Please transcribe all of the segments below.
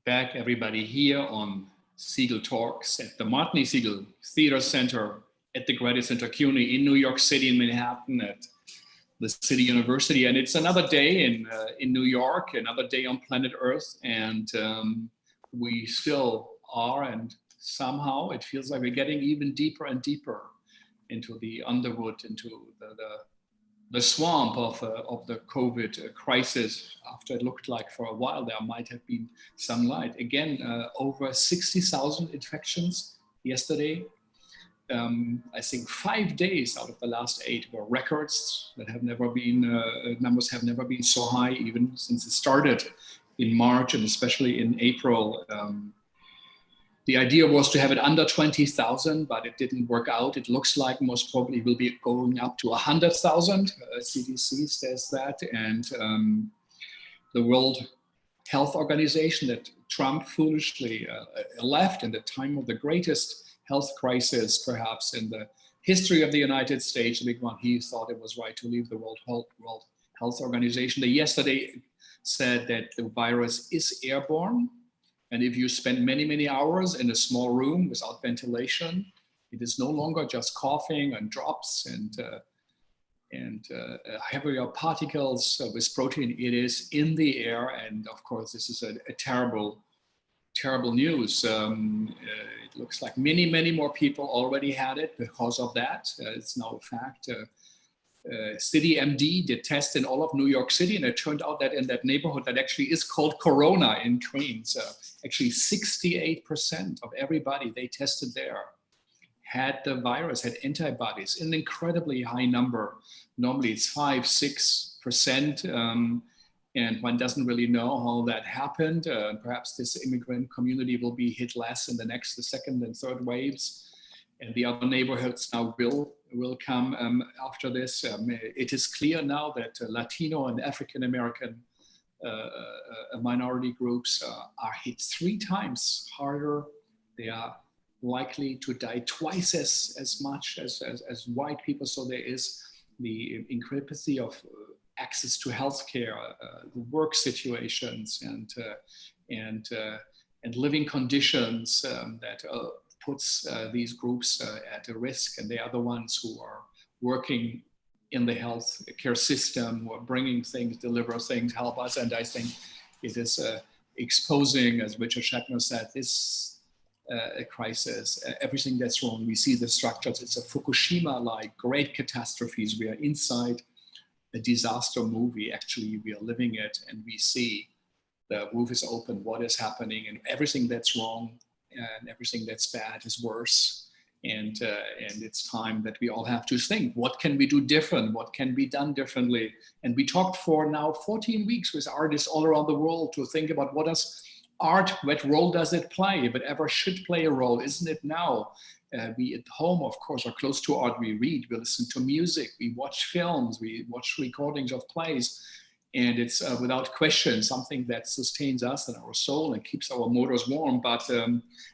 back, everybody, here on Segal Talks at the Martini Segal Theater Center at the Graduate Center CUNY in New York City, in Manhattan, at the City University. And it's another day in New York, another day on planet Earth. And we still are, and somehow it feels like we're getting even deeper and deeper into the underwood, into the swamp of the COVID crisis. After it looked like for a while there might have been some light. Again, over 60,000 infections yesterday. I think 5 days out of the last 8 were records that have never been, numbers have never been so high, even since it started in March and especially in April. The idea was to have it under 20,000, but it didn't work out. It looks like most probably will be going up to 100,000. CDC says that. And the World Health Organization that Trump foolishly left in the time of the greatest health crisis, perhaps in the history of the United States, the big one, he thought it was right to leave the World Health Organization. They yesterday said that the virus is airborne. And if you spend many, many hours in a small room without ventilation, it is no longer just coughing and drops and heavier particles with protein. It is in the air. And of course, this is a terrible, terrible news. It looks like many, many more people already had it because of that. It's now a fact. City MD did tests in all of New York City, and it turned out that in that neighborhood that actually is called Corona in Queens, actually 68% of everybody they tested there had the virus, had antibodies, an incredibly high number. Normally it's 5-6%, and one doesn't really know how that happened. Perhaps this immigrant community will be hit less in the second and third waves. And the other neighborhoods now will come after this. It is clear now that Latino and African American minority groups are hit 3 times harder. They are likely to die twice as much as white people. So there is the increasing of access to healthcare, the work situations, and living conditions that puts these groups at a risk, and they are the ones who are working in the health care system, who are bringing things, deliver things, help us. And I think it is exposing, as Richard Shatner said, this crisis, everything that's wrong. We see the structures. It's a Fukushima-like great catastrophes. We are inside a disaster movie. Actually, we are living it, and we see the roof is open, what is happening, and everything that's wrong and everything that's bad is worse. And it's time that we all have to think, what can we do different? What can be done differently? And we talked for now 14 weeks with artists all around the world to think about what role does it play, if it ever should play a role, isn't it now? We at home, of course, are close to art. We read, we listen to music, we watch films, we watch recordings of plays. And it's without question something that sustains us and our soul and keeps our motors warm. But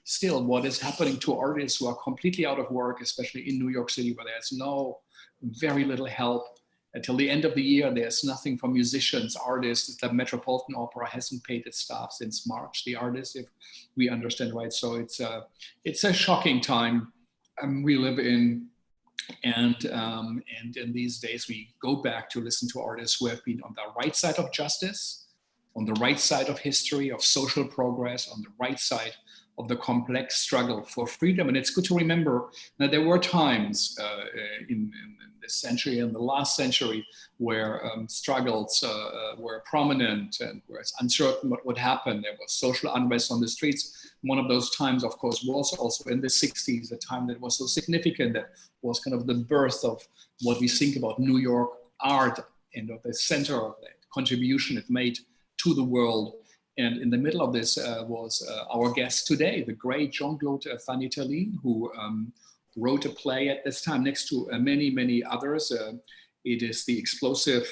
still, what is happening to artists who are completely out of work, especially in New York City, where there's very little help. Until the end of the year, there's nothing for musicians, artists. The Metropolitan Opera hasn't paid its staff since March, the artists, if we understand right. So it's a shocking time we live in. And in these days, we go back to listen to artists who have been on the right side of justice, on the right side of history, of social progress, on the right side of the complex struggle for freedom. And it's good to remember that there were times in this century and the last century where struggles were prominent and where it's uncertain what would happen. There was social unrest on the streets. One of those times, of course, was also in the 60s, a time that was so significant, that was kind of the birth of what we think about New York art and of the center of the contribution it made to the world. And in the middle of this was our guest today, the great Jean-Claude van Itallie, who wrote a play at this time next to many, many others. It is the explosive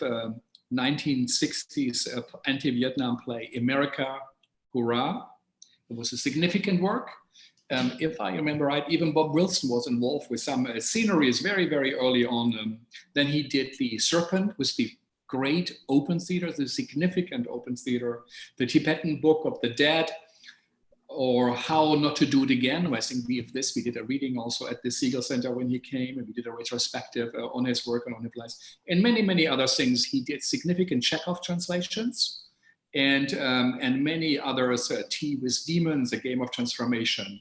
1960s anti-Vietnam play, America Hurrah. It was a significant work. If I remember right, even Bob Wilson was involved with some sceneries very, very early on. Then he did the Serpent with the great open theater, the significant open theater, the Tibetan Book of the Dead, or how not to do it again. I think we did a reading also at the Segal Center when he came, and we did a retrospective on his work and on his life, and many other things. He did significant Chekhov translations, and many others, Tea with Demons, A Game of Transformation.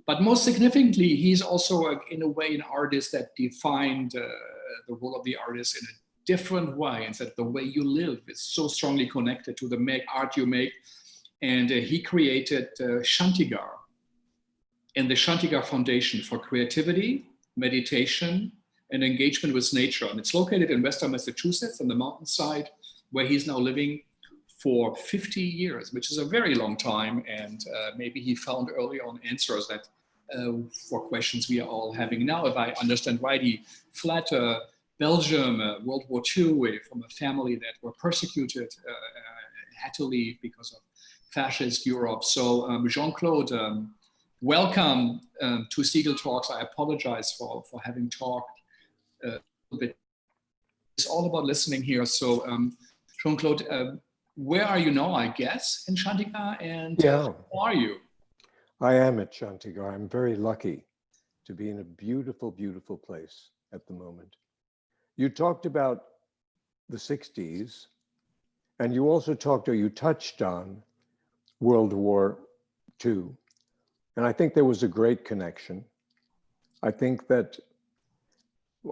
But most significantly, he's also, in a way, an artist that defined the role of the artist in a different way, and that the way you live is so strongly connected to the art you make. And he created Shantigar and the Shantigar Foundation for creativity, meditation, and engagement with nature. And it's located in Western Massachusetts on the mountainside, where he's now living for 50 years, which is a very long time. And maybe he found early on answers that for questions we are all having now. If I understand right, he fled Belgium, World War II, from a family that were persecuted, had to leave because of fascist Europe. So Jean-Claude, welcome to Segal Talks. I apologize for having talked a little bit. It's all about listening here. So Jean-Claude, where are you now, I guess, in Shantigar? And how are you? I am at Shantigar. I'm very lucky to be in a beautiful, beautiful place at the moment. You talked about the 60s, and you also you touched on World War II. And I think there was a great connection. I think that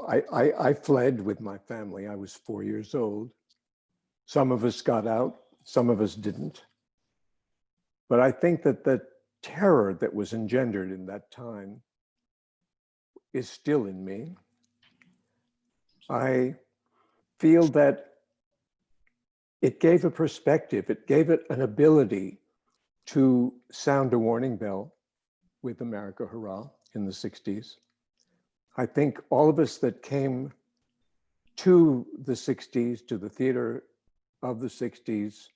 I fled with my family. I was 4 years old. Some of us got out, some of us didn't. But I think that the terror that was engendered in that time is still in me. I feel that it gave a perspective, it gave it an ability to sound a warning bell with America Hurrah in the 60s. I think all of us that came to the 60s, to the theater of the 60s,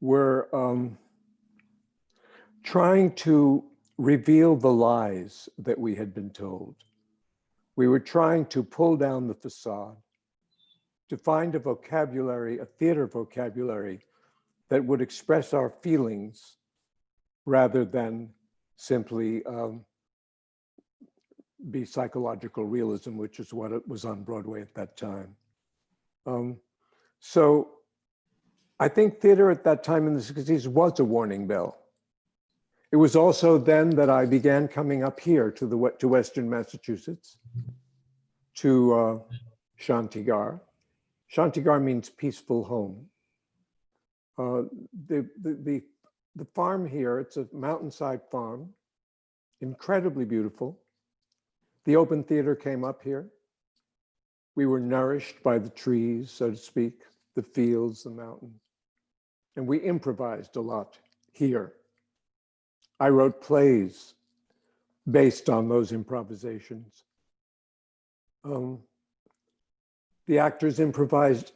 were trying to reveal the lies that we had been told. We were trying to pull down the facade, to find a vocabulary, a theater vocabulary that would express our feelings rather than simply be psychological realism, which is what it was on Broadway at that time. So I think theater at that time in the 60s was a warning bell. It was also then that I began coming up here to Western Massachusetts, to Shantigar. Shantigar means peaceful home. The farm here, it's a mountainside farm, incredibly beautiful. The open theater came up here. We were nourished by the trees, so to speak, the fields, the mountains. And we improvised a lot here. I wrote plays based on those improvisations. The actors improvised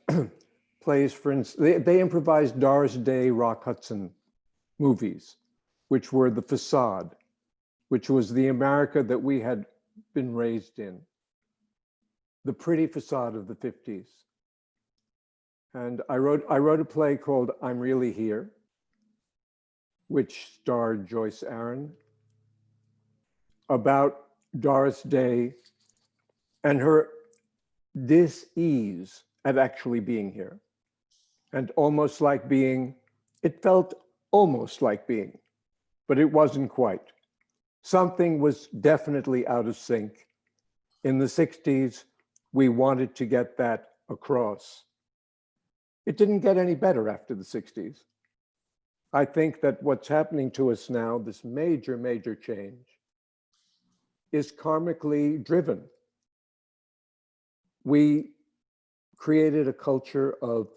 plays, for instance, they improvised Doris Day, Rock Hudson movies, which were the facade, which was the America that we had been raised in, the pretty facade of the 50s. And I wrote a play called I'm Really Here, which starred Joyce Aaron, about Doris Day and her dis-ease at actually being here. And almost like being, it felt almost like being, but it wasn't quite. Something was definitely out of sync. In the 60s, we wanted to get that across. It didn't get any better after the 60s. I think that what's happening to us now, this major, major change, is karmically driven. We created a culture of,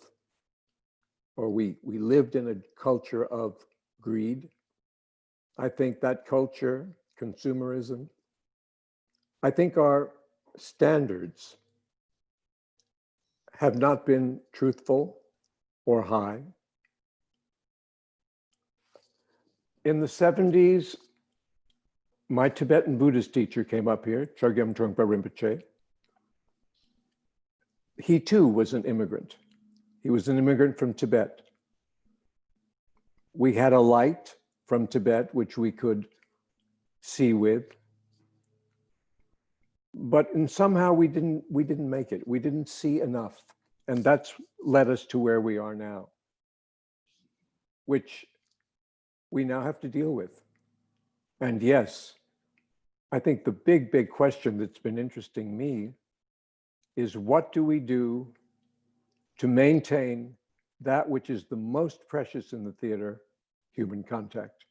or we lived in a culture of greed. I think that culture, consumerism, I think our standards have not been truthful or high. In the 70s, my Tibetan Buddhist teacher came up here, Chogyam Trungpa Rinpoche. He too was an immigrant. He was an immigrant from Tibet. We had a light from Tibet, which we could see with. But somehow we didn't make it. We didn't see enough. And that's led us to where we are now, which we now have to deal with. And yes, I think the big question that's been interesting me is, what do we do to maintain that which is the most precious in the theater, human contact?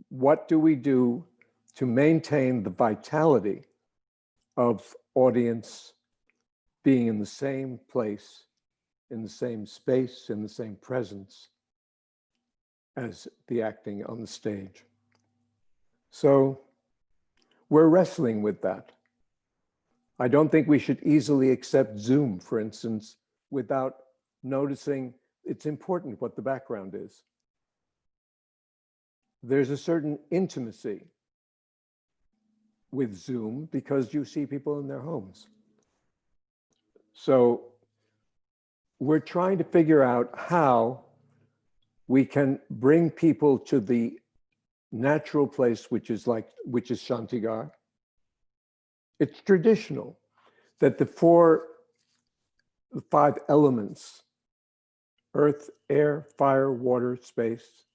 What do we do to maintain the vitality of audience being in the same place, in the same space, in the same presence as the acting on the stage? So we're wrestling with that. I don't think we should easily accept Zoom, for instance, without noticing it's important what the background is. There's a certain intimacy with Zoom because you see people in their homes. So we're trying to figure out how we can bring people to the natural place, which is Shantigar. It's traditional that the five elements, earth, air, fire, water, space,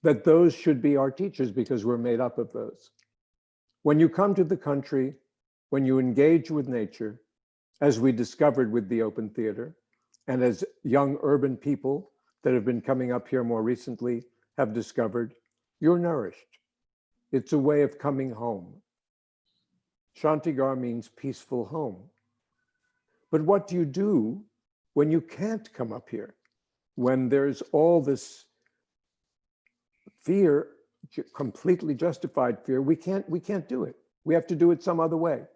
that those should be our teachers because we're made up of those. When you come to the country, when you engage with nature, as we discovered with the open theater, and as young urban people that have been coming up here more recently have discovered, you're nourished. It's a way of coming home. Shantigar means peaceful home. But what do you do when you can't come up here? When there's all this fear, completely justified fear, we can't do it. We have to do it some other way.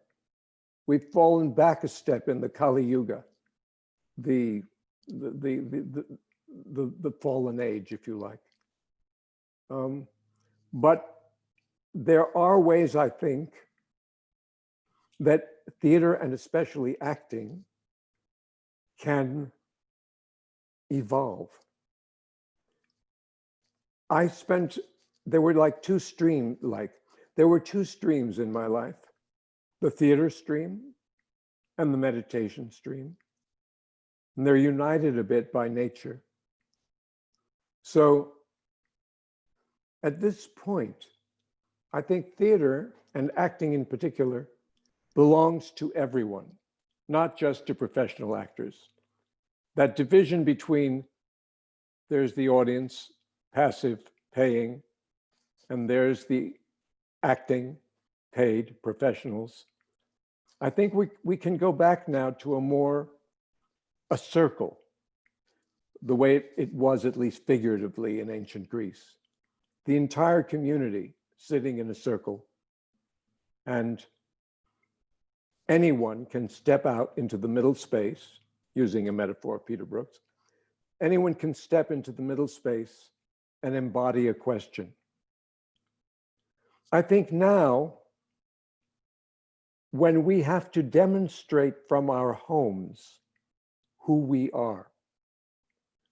We've fallen back a step in the Kali Yuga, the fallen age, if you like. But there are ways, I think, that theater and especially acting can evolve. There were two streams in my life, the theater stream and the meditation stream. And they're united a bit by nature. So at this point, I think theater, and acting in particular, belongs to everyone, not just to professional actors. That division between there's the audience, passive, paying, and there's the acting, paid professionals. I think we can go back now to a circle, the way it was, at least figuratively, in ancient Greece. The entire community sitting in a circle, and anyone can step out into the middle space, using a metaphor of Peter Brooks. Anyone can step into the middle space and embody a question. I think now, when we have to demonstrate from our homes who we are,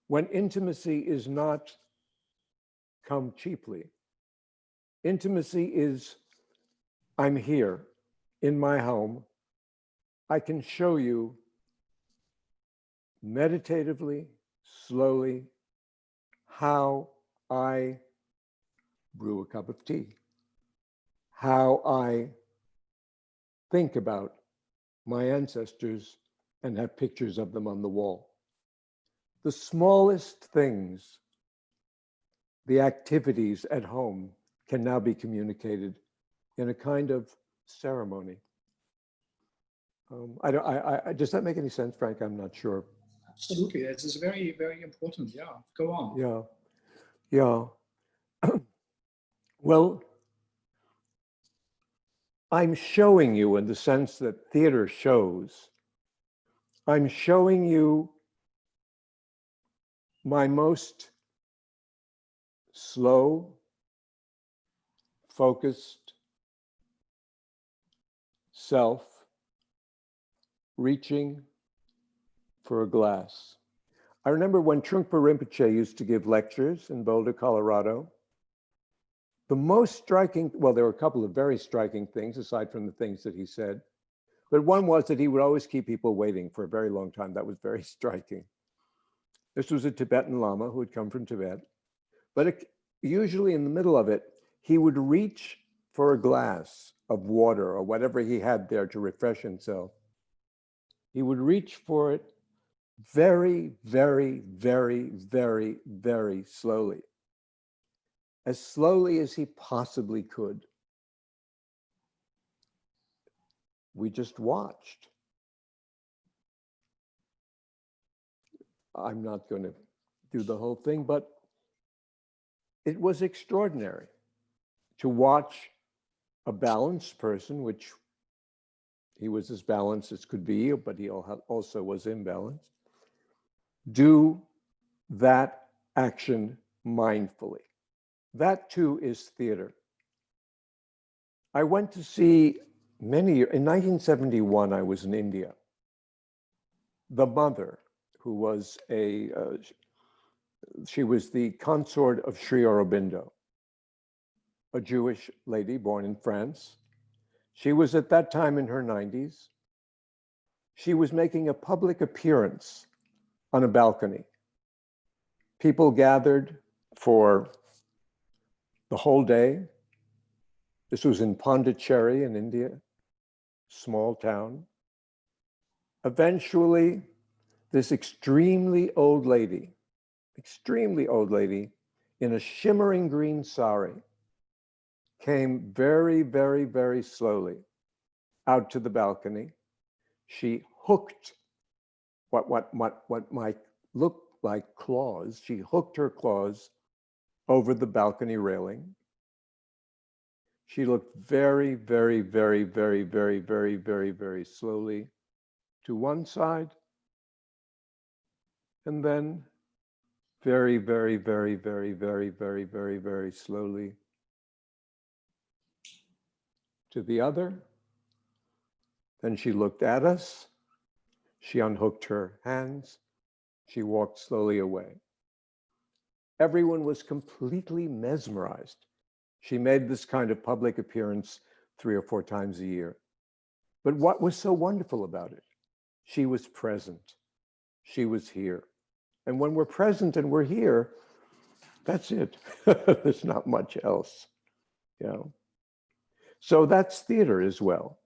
when intimacy is not come cheaply, intimacy is, I'm here in my home, I can show you meditatively, slowly, how I brew a cup of tea, how I think about my ancestors and have pictures of them on the wall. The smallest things, the activities at home, can now be communicated in a kind of ceremony. Does that make any sense, Frank? I'm not sure. Absolutely, this is very, very important. Yeah, go on. Yeah. Well, I'm showing you, in the sense that theater shows, I'm showing you my most slow, focused self reaching for a glass. I remember when Trungpa Rinpoche used to give lectures in Boulder, Colorado. The most striking, well, there were a couple of very striking things aside from the things that he said, but one was that he would always keep people waiting for a very long time. That was very striking. This was a Tibetan Lama who had come from Tibet, but usually in the middle of it, he would reach for a glass of water or whatever he had there to refresh himself. He would reach for it very, very, very, very, very slowly, as slowly as he possibly could. We just watched. I'm not going to do the whole thing, but it was extraordinary to watch a balanced person, which he was as balanced as could be, but he also was imbalanced, do that action mindfully. That too is theater. I went to see in 1971, I was in India. The mother, who was she was the consort of Sri Aurobindo, a Jewish lady born in France. She was at that time in her 90s. She was making a public appearance on a balcony. People gathered for the whole day. This was in Pondicherry in India, small town. Eventually, this extremely old lady in a shimmering green sari came very, very, very slowly out to the balcony. She hooked what might look like claws. She hooked her claws over the balcony railing. She looked very, very, very, very, very, very, very, very slowly to one side, and then very, very, very, very, very, very, very, very slowly to the other. Then she looked at us. She unhooked her hands. She walked slowly away. Everyone was completely mesmerized. She made this kind of public appearance 3 or 4 times a year. But what was so wonderful about it? She was present. She was here. And when we're present and we're here, that's it. There's not much else, you know. So that's theater as well.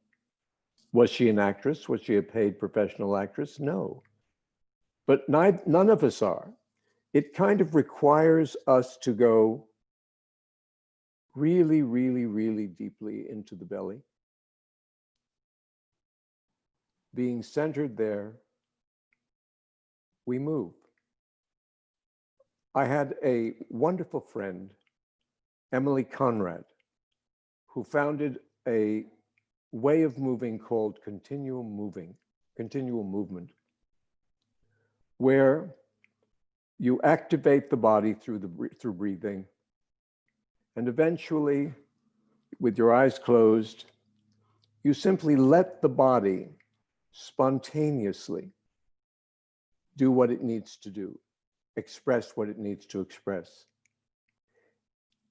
Was she an actress? Was she a paid professional actress? No. But none of us are. It kind of requires us to go really, really, really deeply into the belly. Being centered there, we move. I had a wonderful friend, Emily Conrad, who founded a way of moving called continual movement, where you activate the body through breathing, and eventually, with your eyes closed, you simply let the body spontaneously do what it needs to do, express what it needs to express.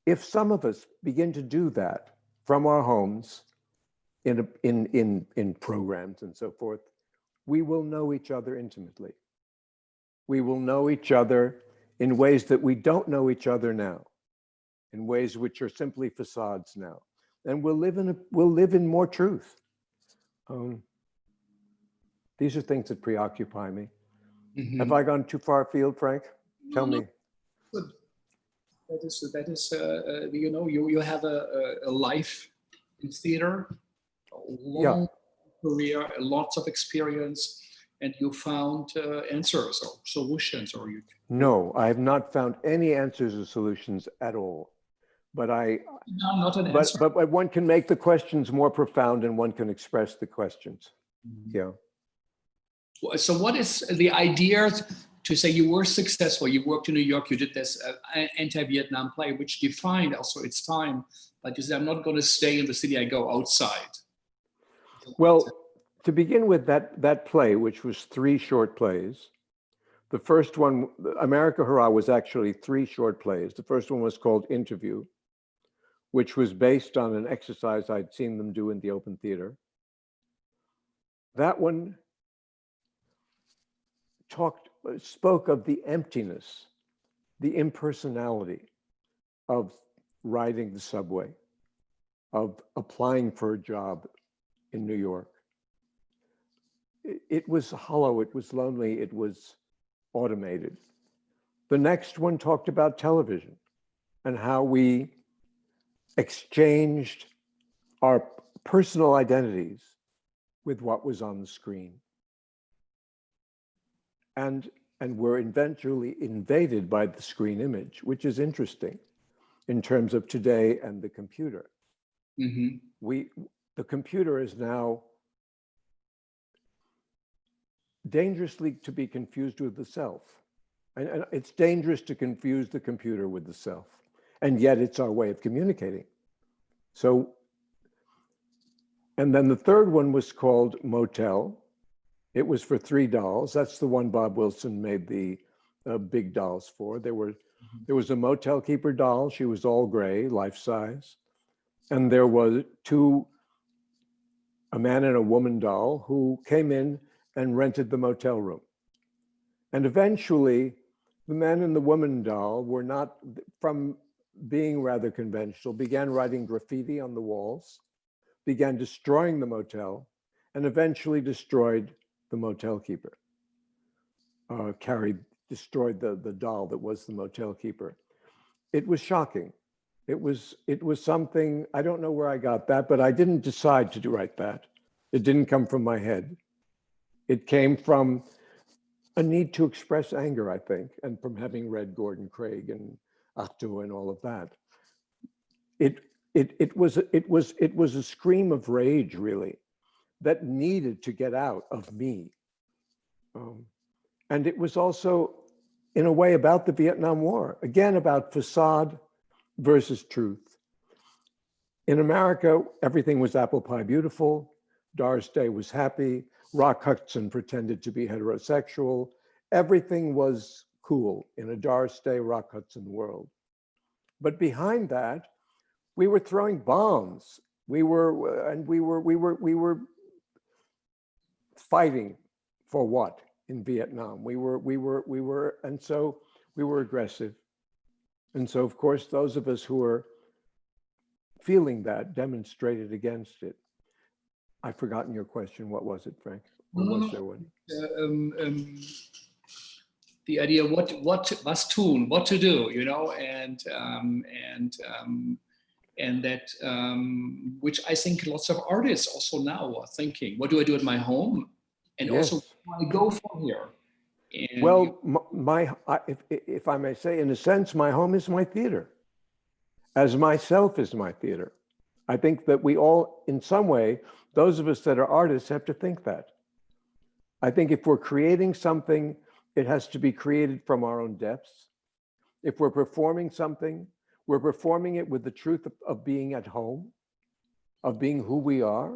If some of us begin to do that from our homes, in programs and so forth, we will know each other intimately. We will know each other in ways that we don't know each other now, in ways which are simply facades now, and we'll live in more truth. These are things that preoccupy me. Mm-hmm. Have I gone too far afield, Frank? Tell me. Good. That is you know, you have a life in theater, a long career, lots of experience, and you found answers or solutions, or you. No, I have not found any answers or solutions at all. But not an answer. But one can make the questions more profound, and one can express the questions. Mm-hmm. Yeah. So what is the idea to say you were successful? You worked in New York, you did this anti-Vietnam play, which defined also its time, but you said, I'm not going to stay in the city, I go outside. Well, to begin with, that play, which was 3 short plays, The first one, America Hurrah, was actually 3 short plays. The first one was called Interview, which was based on an exercise I'd seen them do in the open theater. That one spoke of the emptiness, the impersonality of riding the subway, of applying for a job in New York. It was hollow, it was lonely, it was automated. The next one talked about television and how we exchanged our personal identities with what was on the screen. And were eventually invaded by the screen image, which is interesting in terms of today and the computer. Mm-hmm. The computer is now dangerously to be confused with the self. And it's dangerous to confuse the computer with the self. And yet it's our way of communicating. So, and then the third one was called Motel. It was for 3 dolls. That's the one Bob Wilson made the big dolls for. There was a motel keeper doll. She was all gray, life size. And there was a man and a woman doll who came in and rented the motel room. And eventually, the man and the woman doll were not, from being rather conventional, began writing graffiti on the walls, began destroying the motel, and eventually destroyed the motel keeper. Destroyed the doll that was the motel keeper. It was shocking. It was something, I don't know where I got that, but I didn't decide to write that. It didn't come from my head. It came from a need to express anger, I think, and from having read Gordon Craig and Artaud and all of that. It was a scream of rage, really, that needed to get out of me. And it was also, in a way, about the Vietnam War, again, about facade versus truth. In America, everything was apple pie beautiful. Doris Day was happy. Rock Hudson pretended to be heterosexual. Everything was cool in a Doris Day, Rock Hudson world. But behind that, we were throwing bombs. We were fighting for what in Vietnam? And so we were aggressive. And so, of course, those of us who were feeling that demonstrated against it. I've forgotten your question. What was it, Frank? Or was there one? The idea what tun, what to do, you know, and that which I think lots of artists also now are thinking. What do I do at my home, and Yes. also where do I go from here? And well, if I may say, in a sense, my home is my theater, as myself is my theater. I think that we all, in some way, those of us that are artists have to think that. I think if we're creating something, it has to be created from our own depths. If we're performing something, we're performing it with the truth of being at home, of being who we are,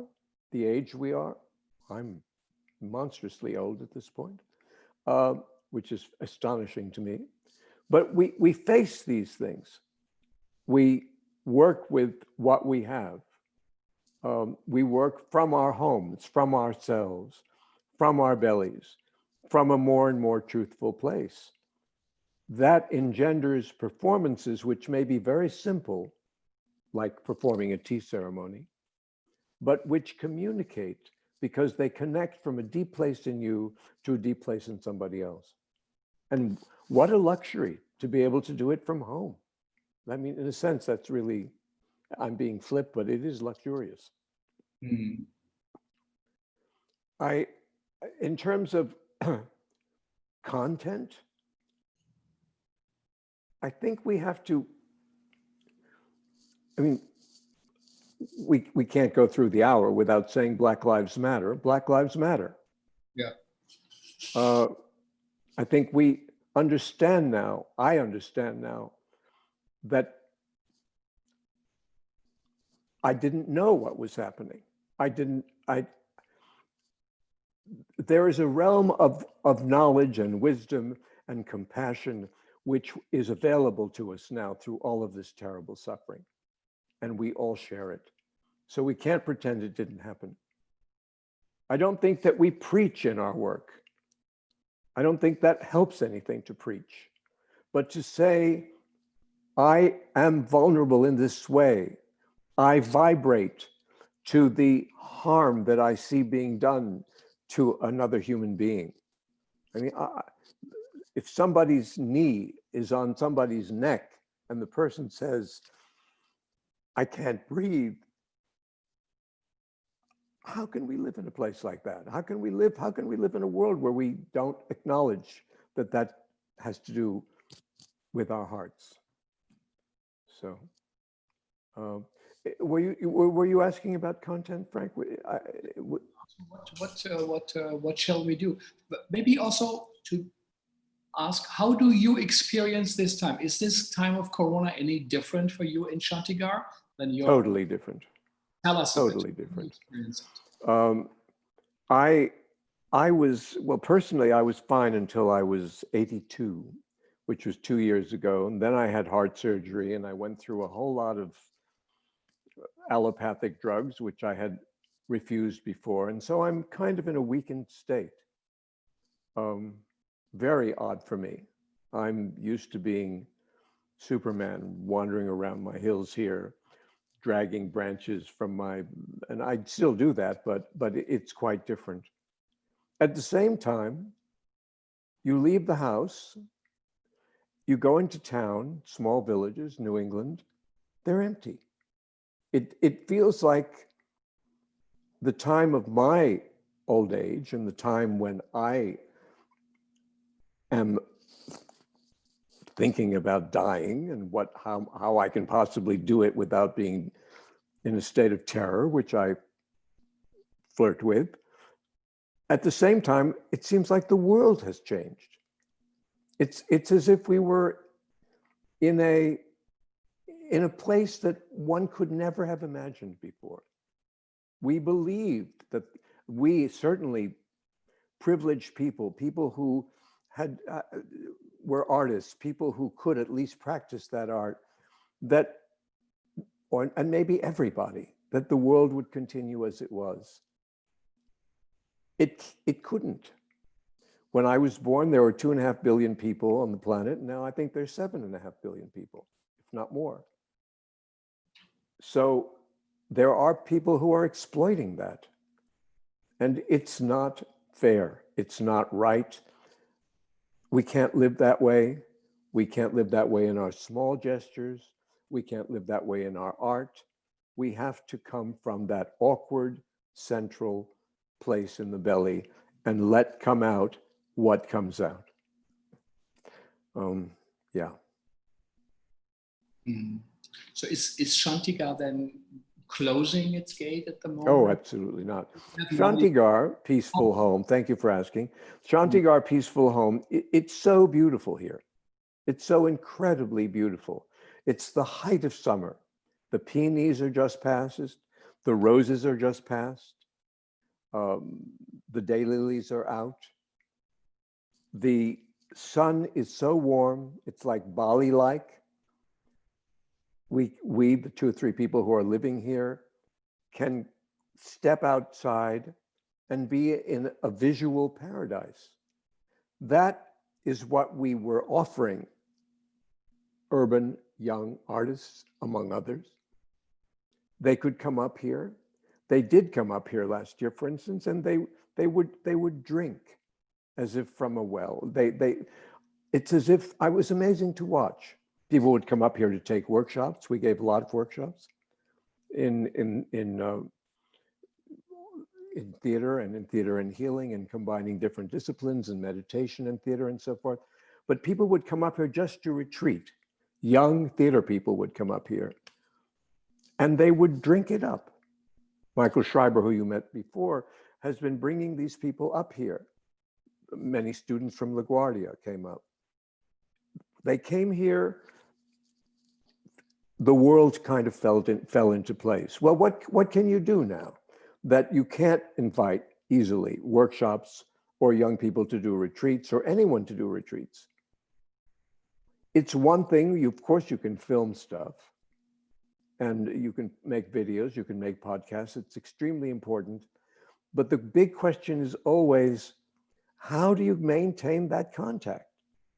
the age we are. I'm monstrously old at this point, which is astonishing to me. But we face these things. We work with what we have. We work from our homes, from ourselves, from our bellies, from a more and more truthful place. That engenders performances which may be very simple, like performing a tea ceremony, but which communicate because they connect from a deep place in you to a deep place in somebody else. And what a luxury to be able to do it from home. I mean, in a sense, that's really, I'm being flip, but it is luxurious. Mm. In terms of content, I think we have to, I mean, we can't go through the hour without saying Black Lives Matter. Black Lives Matter. Yeah. I think we understand now, I understand now, that I didn't know what was happening. there is a realm of knowledge and wisdom and compassion which is available to us now through all of this terrible suffering. And we all share it. So we can't pretend it didn't happen. I don't think that we preach in our work. I don't think that helps anything to preach. But to say, I am vulnerable in this way, I vibrate to the harm that I see being done to another human being. I mean, if somebody's knee is on somebody's neck and the person says, I can't breathe, how can we live in a place like that? How can we live in a world where we don't acknowledge that that has to do with our hearts? So, were you asking about content, Frank? What shall we do? But maybe also to ask, how do you experience this time? Is this time of Corona any different for you in Shantigar than your? Totally different. Tell us. Totally different. I was, well, personally, I was fine until I was 82, which was 2 years ago. And then I had heart surgery and I went through a whole lot of allopathic drugs, which I had refused before. And so I'm kind of in a weakened state. Very odd for me. I'm used to being Superman, wandering around my hills here, dragging branches from my, and I still do that, but it's quite different. At the same time, you leave the house, you go into town, small villages, New England, they're empty. It feels like the time of my old age and the time when I am thinking about dying and how I can possibly do it without being in a state of terror, which I flirt with. At the same time, it seems like the world has changed. It's as if we were in a place that one could never have imagined before. We believed that we, certainly privileged people who had were artists, people who could at least practice that art, and maybe everybody, that the world would continue as it was. It couldn't. When I was born, there were 2.5 billion people on the planet. Now I think there's 7.5 billion people, if not more. So there are people who are exploiting that. And it's not fair. It's not right. We can't live that way. We can't live that way in our small gestures. We can't live that way in our art. We have to come from that awkward, central place in the belly and let come out what comes out. Yeah. So is Shantigar then closing its gate at the moment? Oh, absolutely not. Shantigar, peaceful home. Thank you for asking. Shantigar, peaceful home. It's so beautiful here. It's so incredibly beautiful. It's the height of summer. The peonies are just past. The roses are just past. The daylilies are out. The sun is so warm. It's like Bali-like. We, the 2 or 3 people who are living here, can step outside and be in a visual paradise. That is what we were offering urban young artists, among others. They could come up here. They did come up here last year, for instance, and they would drink as if from a well. It's as if, it was amazing to watch. People would come up here to take workshops. We gave a lot of workshops in theater and in theater and healing and combining different disciplines and meditation and theater and so forth. But people would come up here just to retreat. Young theater people would come up here and they would drink it up. Michael Schreiber, who you met before, has been bringing these people up here. Many students from LaGuardia came up. They came here, the world kind of fell into place. Well, what can you do now that you can't invite easily, workshops or young people to do retreats or anyone to do retreats. It's one thing, of course you can film stuff and you can make videos, you can make podcasts, it's extremely important. But the big question is always, how do you maintain that contact,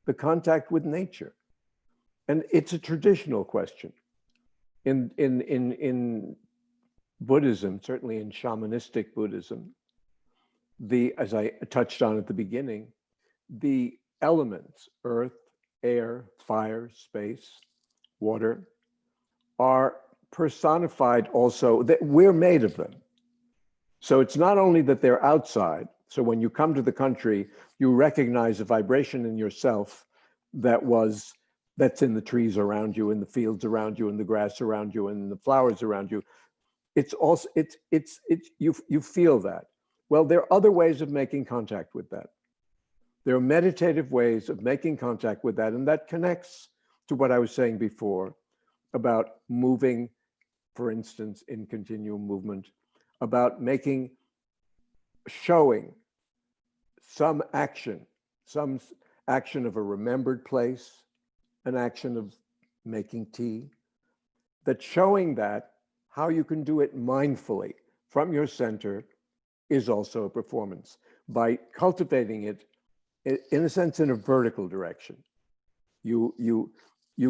the contact with nature? And it's a traditional question. In Buddhism, certainly in shamanistic Buddhism, as I touched on at the beginning, the elements, earth, air, fire, space, water, are personified also, that we're made of them. So it's not only that they're outside. So when you come to the country, you recognize a vibration in yourself that's in the trees around you, in the fields around you, in the grass around you, and the flowers around you. It's also, you feel that. Well, there are other ways of making contact with that. There are meditative ways of making contact with that, and that connects to what I was saying before about moving, for instance, in continuum movement, about showing some action of a remembered place, an action of making tea, that showing that how you can do it mindfully from your center is also a performance by cultivating it in a sense in a vertical direction. You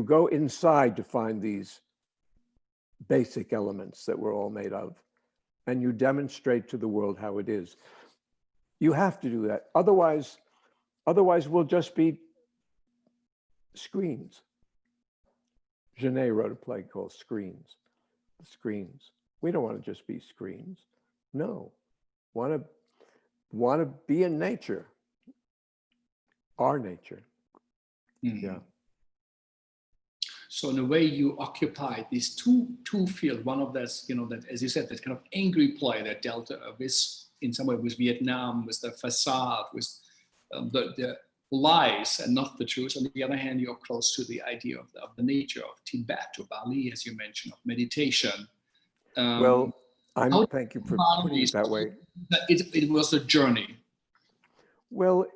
go inside to find these basic elements that we're all made of, and you demonstrate to the world how it is. You have to do that. Otherwise we'll just be screens. Genet wrote a play called Screens. The screens. We don't want to just be screens. No. Want to be in nature. Our nature. Mm-hmm. Yeah. So in a way, you occupy these two fields. One of that's, that, as you said, that kind of angry play that dealt with, in some way, with Vietnam, with the facade, with the lies and not the truth. On the other hand, you're close to the idea of the nature of Tibet, or Bali, as you mentioned, of meditation. Well, thank you for putting it that way. It was a journey. Well,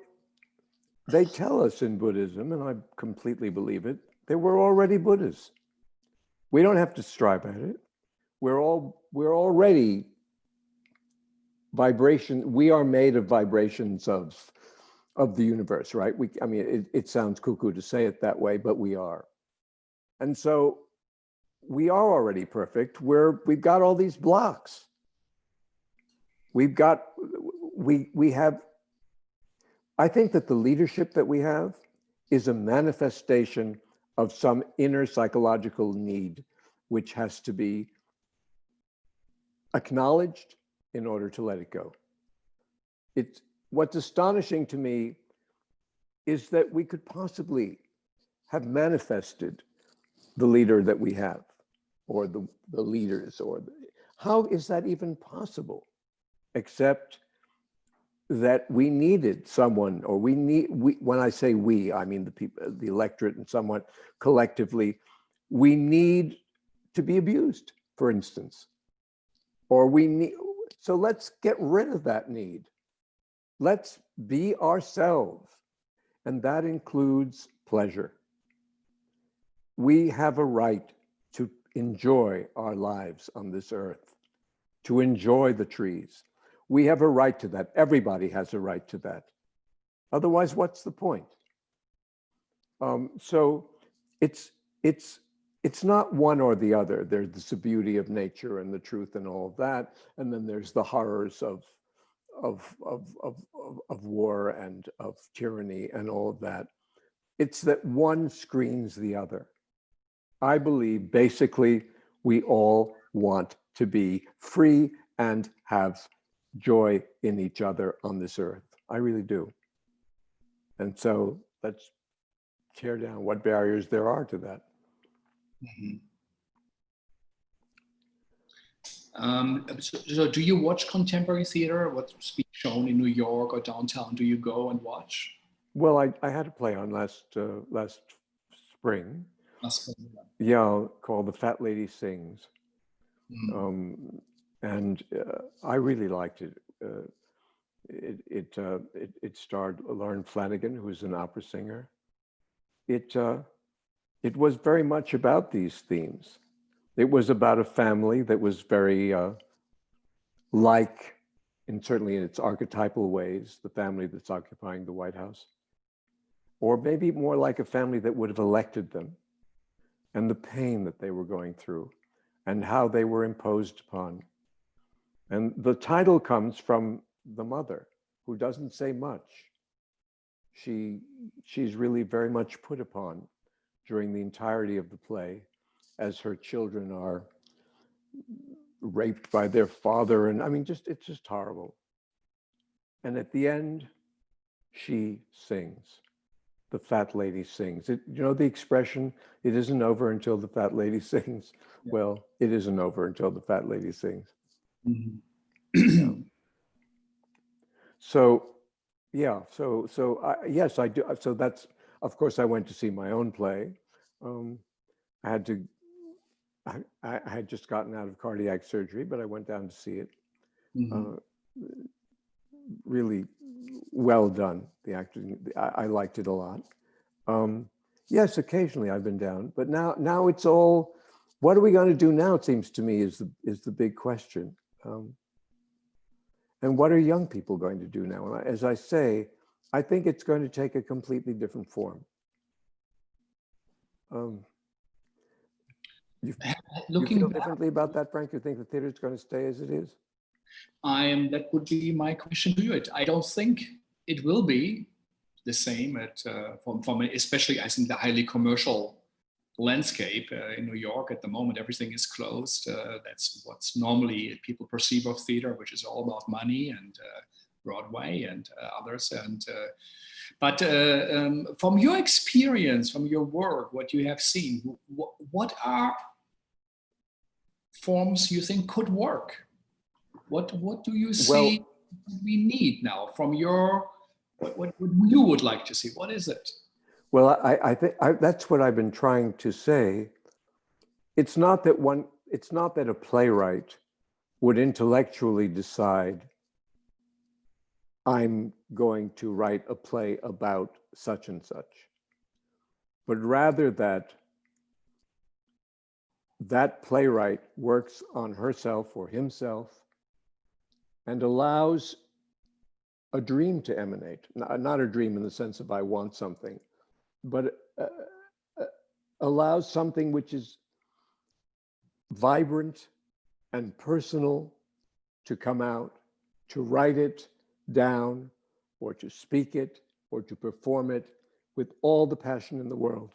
they tell us in Buddhism, and I completely believe it, that we're already Buddhas. We don't have to strive at it. We're already vibration. We are made of vibrations of the universe, right? It sounds cuckoo to say it that way, but we are. And so we are already perfect. We've got all these blocks. We have, I think that the leadership that we have is a manifestation of some inner psychological need, which has to be acknowledged in order to let it go. What's astonishing to me is that we could possibly have manifested the leader that we have, or the leaders, how is that even possible? Except that we needed someone, or when I say we, I mean the people, the electorate, and somewhat collectively, we need to be abused, for instance, or so let's get rid of that need. Let's be ourselves, and that includes pleasure. We have a right to enjoy our lives on this earth, to enjoy the trees. We have a right to that. Everybody has a right to that. Otherwise, what's the point? So it's not one or the other. There's the beauty of nature and the truth and all of that, and then there's the horrors of war and of tyranny and all of that. It's that one screens the other. I believe basically we all want to be free and have joy in each other on this earth. I really do. And so let's tear down what barriers there are to that. Mm-hmm. So do you watch contemporary theater? What's being shown in New York or downtown? Do you go and watch? Well, I had a play on last spring. Yeah, called The Fat Lady Sings. Mm. And I really liked it. It starred Lauren Flanagan, who was an opera singer. It was very much about these themes. It was about a family that was very like, and certainly in its archetypal ways, the family that's occupying the White House, or maybe more like a family that would have elected them, and the pain that they were going through, and how they were imposed upon. And the title comes from the mother, who doesn't say much. She's really very much put upon during the entirety of the play, as her children are raped by their father. And I mean, it's just horrible. And at the end, she sings. The fat lady sings. You know the expression, it isn't over until the fat lady sings? Yeah. Well, it isn't over until the fat lady sings. Mm-hmm. Yeah. So, yeah, yes, I do. So that's, of course, I went to see my own play. I had just gotten out of cardiac surgery, but I went down to see it. Mm-hmm. Really well done, the acting. I liked it a lot. Yes, occasionally I've been down, but now it's all, what are we going to do now, it seems to me, is the big question. And what are young people going to do now? And as I say, I think it's going to take a completely different form. You feel differently about that, Frank? You think the theater is going to stay as it is? That would be my question to you. I don't think it will be the same from especially I think the highly commercial landscape in New York at the moment. Everything is closed. That's what's normally people perceive of theater, which is all about money and Broadway and others. But from your experience, from your work, what you have seen, what are forms you think could work? What do you see we need now from your, what you would like to see? What is it? Well, I think that's what I've been trying to say. It's not that a playwright would intellectually decide, I'm going to write a play about such and such, but rather that playwright works on herself or himself and allows a dream to emanate. Not a dream in the sense of I want something, but allows something which is vibrant and personal to come out, to write it down, or to speak it, or to perform it with all the passion in the world.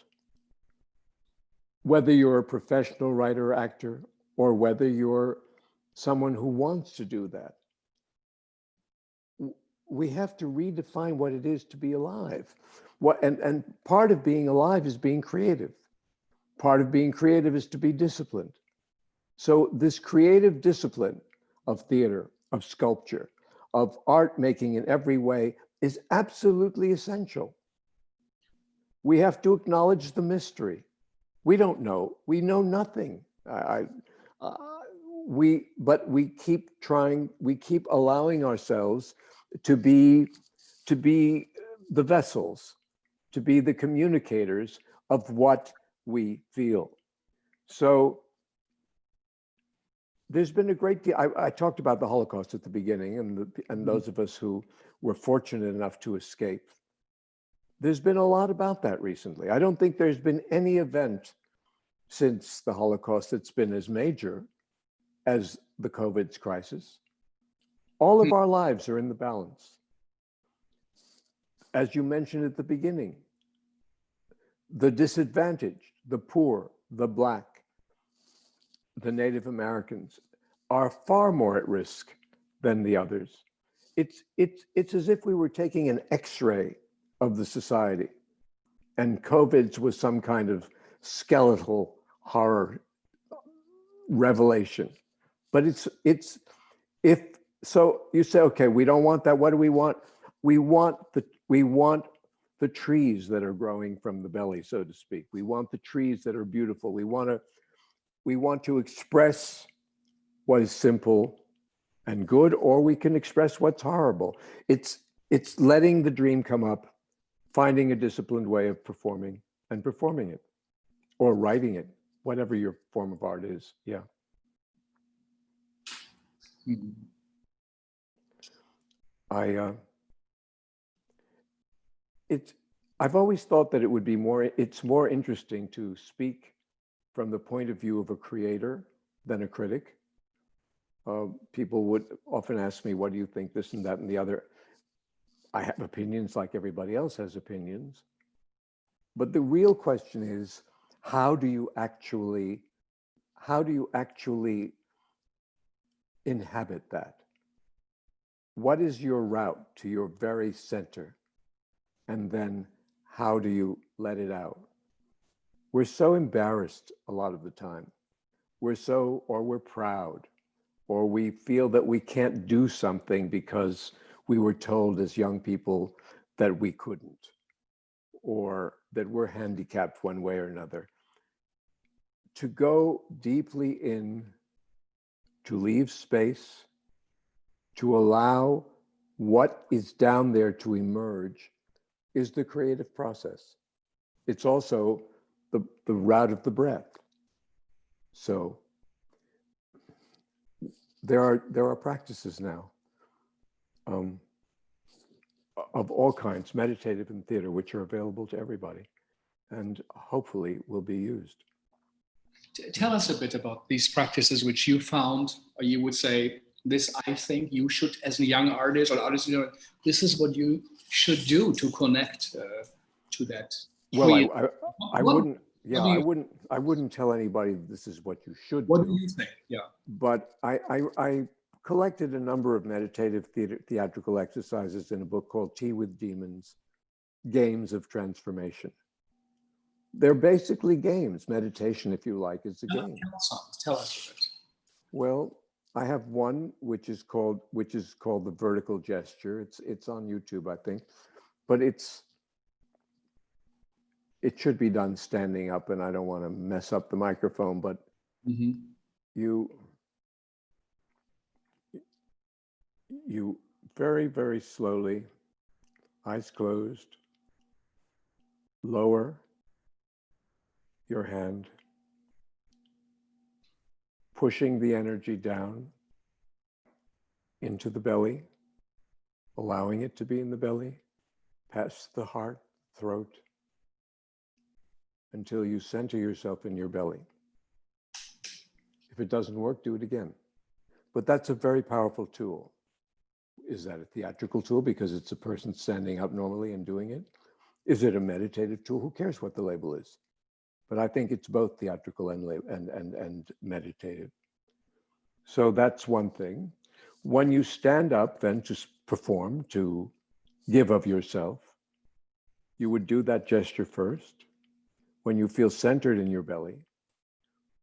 Whether you're a professional writer or actor, or whether you're someone who wants to do that, we have to redefine what it is to be alive. And part of being alive is being creative. Part of being creative is to be disciplined. So this creative discipline of theater, of sculpture, of art making in every way is absolutely essential. We have to acknowledge the mystery. We don't know. We know nothing. But we keep trying. We keep allowing ourselves to be the vessels, to be the communicators of what we feel. So there's been a great deal. I talked about the Holocaust at the beginning, and those of us who were fortunate enough to escape. There's been a lot about that recently. I don't think there's been any event since the Holocaust that's been as major as the COVID crisis. All of our lives are in the balance. As you mentioned at the beginning, the disadvantaged, the poor, the Black, the Native Americans are far more at risk than the others. It's as if we were taking an X-ray of the society, and COVID was some kind of skeletal horror revelation. But if so, you say, okay, we don't want that. What do we want? We want the trees that are growing from the belly, so to speak. We want the trees that are beautiful. We want to express what is simple and good, or we can express what's horrible. It's letting the dream come up, finding a disciplined way of performing it, or writing it, whatever your form of art is. Yeah. Mhm. I've always thought that it's more interesting to speak from the point of view of a creator than a critic. People would often ask me, what do you think, this and that and the other? I have opinions like everybody else has opinions. But the real question is, how do you actually inhabit that? What is your route to your very center? And then how do you let it out? We're so embarrassed a lot of the time. We're proud, or we feel that we can't do something because we were told as young people that we couldn't, or that we're handicapped one way or another. To go deeply in, to leave space, to allow what is down there to emerge is the creative process. It's also the route of the breath. So there are practices now of all kinds, meditative and theater, which are available to everybody and hopefully will be used. Tell us a bit about these practices which you found, or you would say, this, I think you should, as a young artist or artist, you know, this is what you should do to connect to that. Well, I wouldn't. Yeah, I wouldn't tell anybody this is what you should do. What do you think? Yeah. But I collected a number of meditative theatrical exercises in a book called Tea with Demons, Games of Transformation. They're basically games. Meditation, if you like, is a game. Tell us a bit. Well, I have one which is called the vertical gesture. It's on YouTube, I think, but it should be done standing up, and I don't want to mess up the microphone, but you very, very slowly, eyes closed, lower your hand, pushing the energy down into the belly, allowing it to be in the belly, past the heart, throat, until you center yourself in your belly. If it doesn't work, do it again. But that's a very powerful tool. Is that a theatrical tool because it's a person standing up normally and doing it? Is it a meditative tool? Who cares what the label is? But I think it's both theatrical and meditative. So that's one thing. When you stand up then to perform, to give of yourself, you would do that gesture first. When you feel centered in your belly,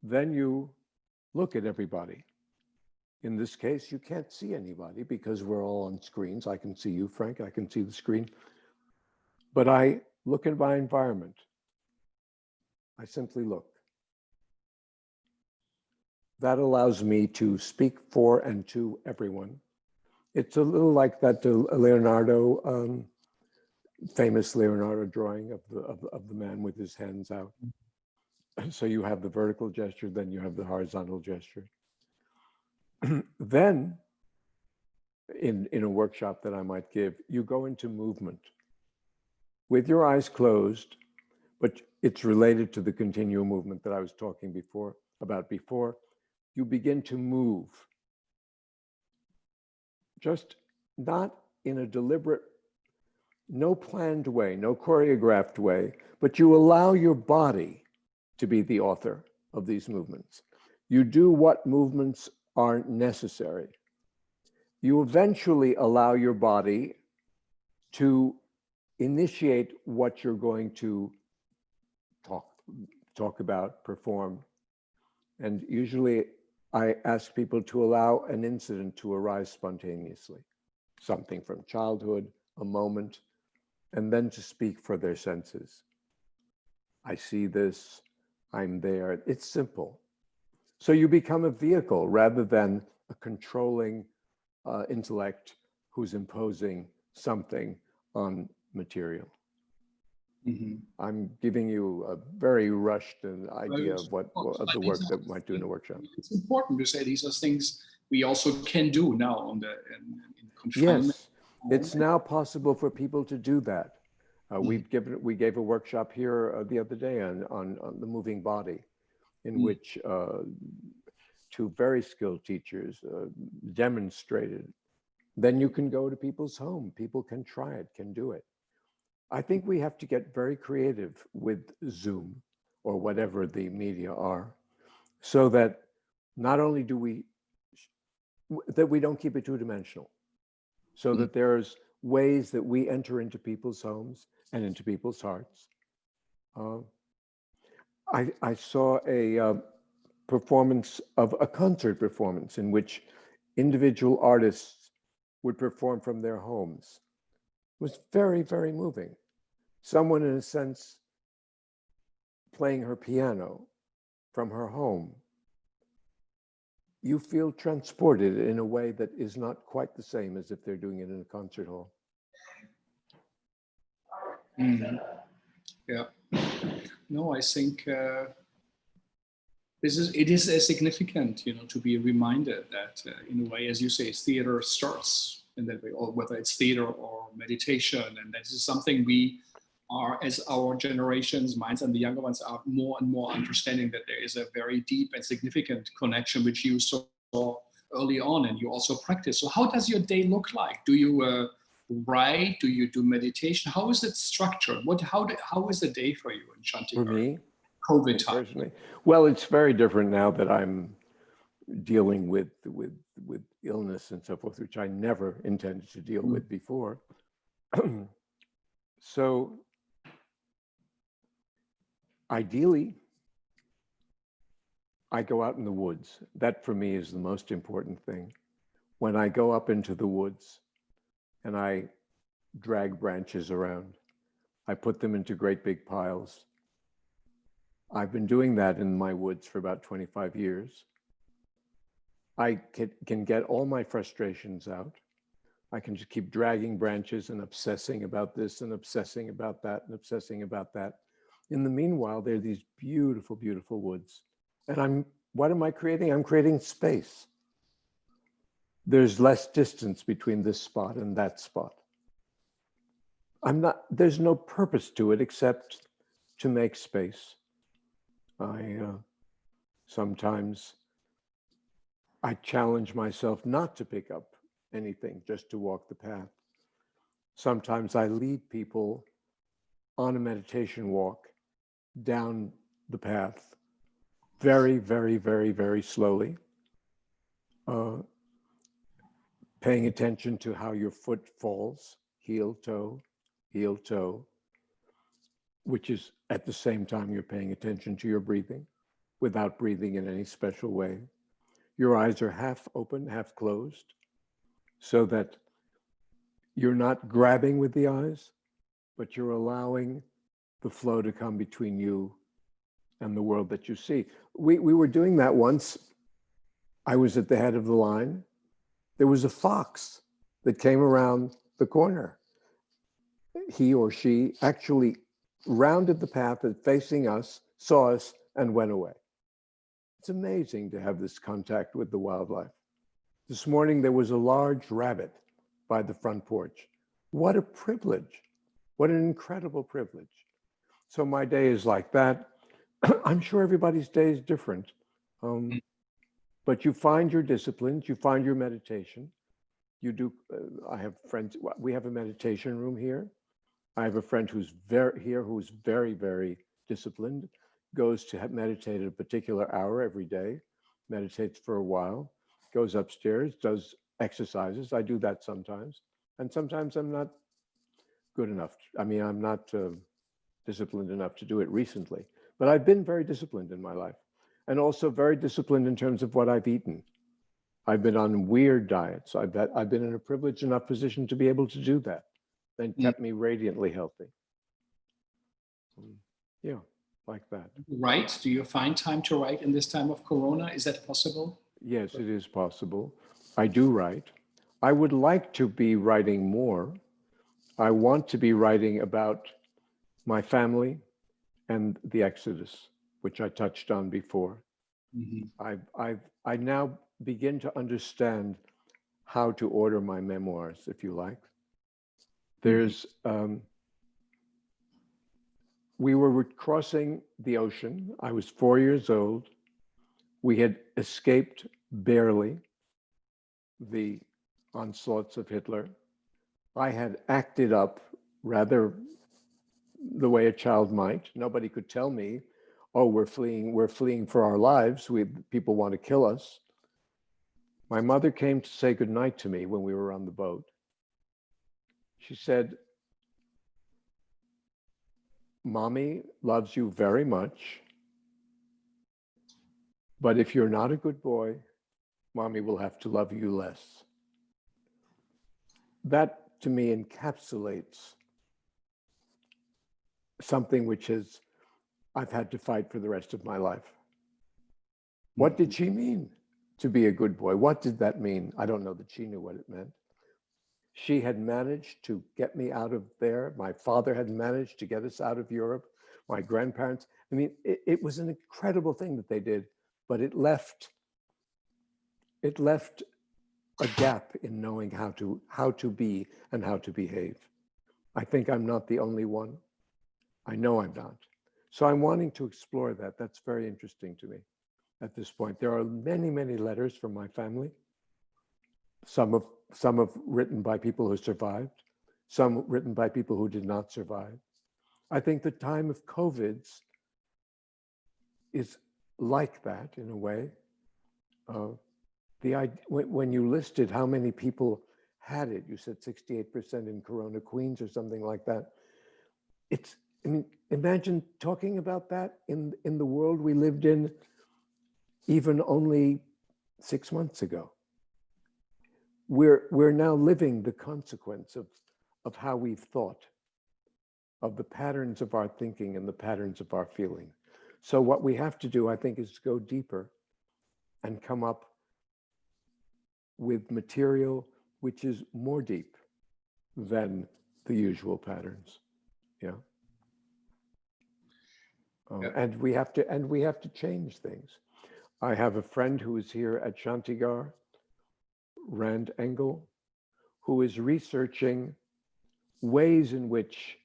then you look at everybody. In this case, you can't see anybody because we're all on screens. I can see you, Frank, I can see the screen. But I look at my environment. I simply look. That allows me to speak for and to everyone. It's a little like that Leonardo, famous Leonardo drawing of the man with his hands out. So you have the vertical gesture, then you have the horizontal gesture. Then, in a workshop that I might give, you go into movement with your eyes closed, but it's related to the continual movement that I was talking about before. You begin to move, just not in a deliberate, no planned way, no choreographed way, but you allow your body to be the author of these movements. You do what movements are necessary. You eventually allow your body to initiate what you're going to talk about, perform. And usually I ask people to allow an incident to arise spontaneously, something from childhood, a moment, and then to speak for their senses. I see this, I'm there. It's simple. So you become a vehicle rather than a controlling intellect who's imposing something on material. Mm-hmm. I'm giving you a very rushed idea of what of the work that we might do in a workshop. It's important to say these are things we also can do now on the in confinement. Yes, it's now possible for people to do that. We gave a workshop here the other day on the moving body, in which two very skilled teachers demonstrated. Then you can go to people's home. People can try it, can do it. I think we have to get very creative with Zoom or whatever the media are, so that not only do we don't keep it two-dimensional, so that there's ways that we enter into people's homes and into people's hearts. I saw a performance of a concert performance in which individual artists would perform from their homes. It was very, very moving. Someone, in a sense, playing her piano from her home. You feel transported in a way that is not quite the same as if they're doing it in a concert hall. Mm-hmm. Yeah. No, I think it is significant, to be reminded that in a way, as you say, theater starts in that way, or whether it's theater or meditation, and that is something we are, as our generations, minds, and the younger ones are more and more understanding that there is a very deep and significant connection, which you saw early on, and you also practice. So, how does your day look like? Do you write? Do you do meditation? How is it structured? How is the day for you in Shantigar? For me, COVID time. Personally, well, it's very different now that I'm dealing with illness and so forth, which I never intended to deal with before. So, ideally, I go out in the woods. That for me is the most important thing. When I go up into the woods and I drag branches around, I put them into great big piles. I've been doing that in my woods for about 25 years. I can get all my frustrations out. I can just keep dragging branches and obsessing about this and obsessing about that and obsessing about that. In the meanwhile, there are these beautiful, beautiful woods. And what am I creating? I'm creating space. There's less distance between this spot and that spot. There's no purpose to it except to make space. Sometimes I challenge myself not to pick up anything, just to walk the path. Sometimes I lead people on a meditation walk down the path, very, very, very, very slowly, paying attention to how your foot falls, heel, toe, which is at the same time you're paying attention to your breathing without breathing in any special way. Your eyes are half open, half closed, so that you're not grabbing with the eyes, but you're allowing the flow to come between you and the world that you see. We were doing that once. I was at the head of the line. There was a fox that came around the corner. He or she actually rounded the path and facing us, saw us, and went away. It's amazing to have this contact with the wildlife. This morning, there was a large rabbit by the front porch. What a privilege. What an incredible privilege. So my day is like that. I'm sure everybody's day is different. But you find your disciplines, you find your meditation. You do, I have friends, we have a meditation room here. I have a friend who's who's very, very disciplined, goes to meditate at a particular hour every day, meditates for a while, goes upstairs, does exercises. I do that sometimes. And sometimes I'm not good enough. I'm not disciplined enough to do it recently, but I've been very disciplined in my life, and also very disciplined in terms of what I've eaten. I've been on weird diets. I've been in a privileged enough position to be able to do that, and kept me radiantly healthy. Yeah, like that. Write? Do you find time to write in this time of Corona? Is that possible? Yes, it is possible. I do write. I would like to be writing more. I want to be writing about my family and the Exodus, which I touched on before. I now begin to understand how to order my memoirs, if you like. There's, we were crossing the ocean. I was 4 years old. We had escaped barely the onslaughts of Hitler. I had acted up rather the way a child might. Nobody could tell me, oh, we're fleeing for our lives. People want to kill us. My mother came to say goodnight to me when we were on the boat. She said, Mommy loves you very much, but if you're not a good boy, Mommy will have to love you less. That to me encapsulates something which is I've had to fight for the rest of my life. What did she mean to be a good boy? What did that mean? I don't know that she knew what it meant. She had managed to get me out of there. My father had managed to get us out of Europe. My grandparents, I mean, it was an incredible thing that they did, but it left a gap in knowing how to be and how to behave. I think I'm not the only one. I know I'm not. So I'm wanting to explore that. That's very interesting to me at this point. There are many, many letters from my family. Some have written by people who survived, some written by people who did not survive. I think the time of COVID's is like that in a way. When you listed how many people had it, you said 68% in Corona Queens or something like that. I mean, imagine talking about that in the world we lived in even only 6 months ago. We're now living the consequence of how we've thought, of the patterns of our thinking and the patterns of our feeling. So what we have to do, I think, is go deeper and come up with material which is more deep than the usual patterns. Yeah. And we have to change things. I have a friend who is here at Shantigar, Rand Engel, who is researching ways in which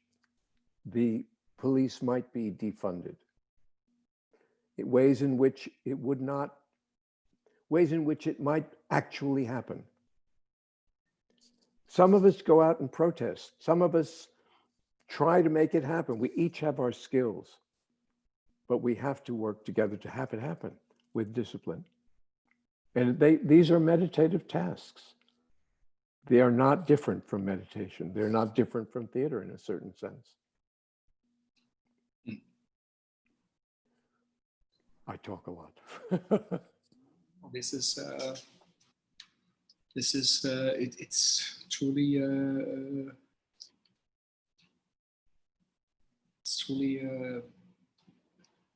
the police might be defunded, ways in which it would not, ways in which it might actually happen. Some of us go out and protest. Some of us try to make it happen. We each have our skills, but we have to work together to have it happen with discipline. And these are meditative tasks. They are not different from meditation. They're not different from theater in a certain sense. I talk a lot. It's truly of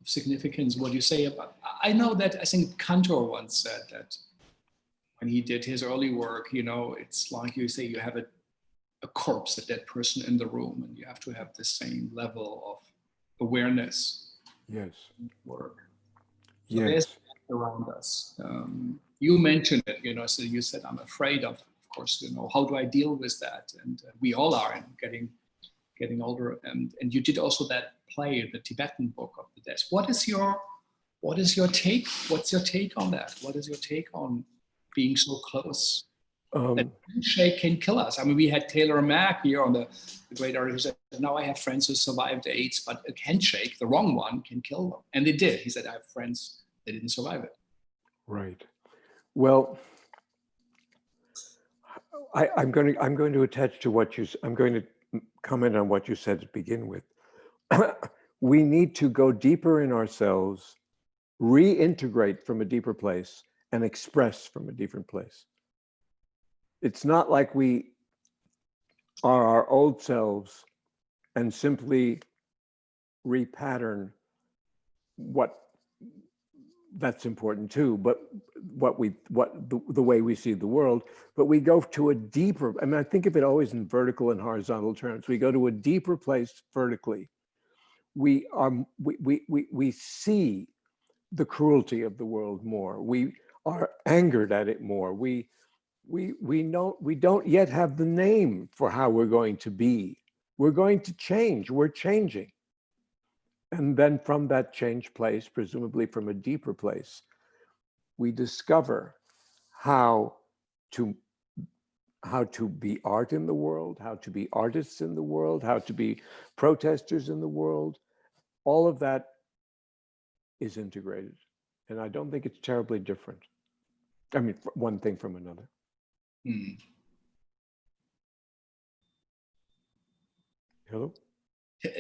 significance what you say about. I know that I think Cantor once said that when he did his early work, you know, it's like you say you have a corpse, a dead person in the room, and you have to have the same level of awareness. Yes. Work. So yes. there's around us. You mentioned it, you know, so you said, I'm afraid of course, you know, how do I deal with that? And we all are getting older. And you did also that play, the Tibetan Book of the Death. What is your take? What's your take on that? What is your take on being so close? That handshake can kill us. I mean, we had Taylor Mack here on the great artist who said, now I have friends who survived AIDS, but a handshake, the wrong one, can kill them. And they did. He said, I have friends that didn't survive it. Right. Well, I'm going to attach to what I'm going to comment on what you said to begin with. We need to go deeper in ourselves, reintegrate from a deeper place, and express from a different place. It's not like we are our old selves and simply repattern what that's important too, but the way we see the world, but we go to a deeper, I mean, I think of it always in vertical and horizontal terms. We go to a deeper place vertically. We see the cruelty of the world more. We are angered at it more. We don't yet have the name for how we're going to be. We're going to change. We're changing. And then from that change place, presumably from a deeper place, we discover how to be art in the world, how to be artists in the world, how to be protesters in the world. All of that is integrated. And I don't think it's terribly different. I mean, one thing from another. Hello?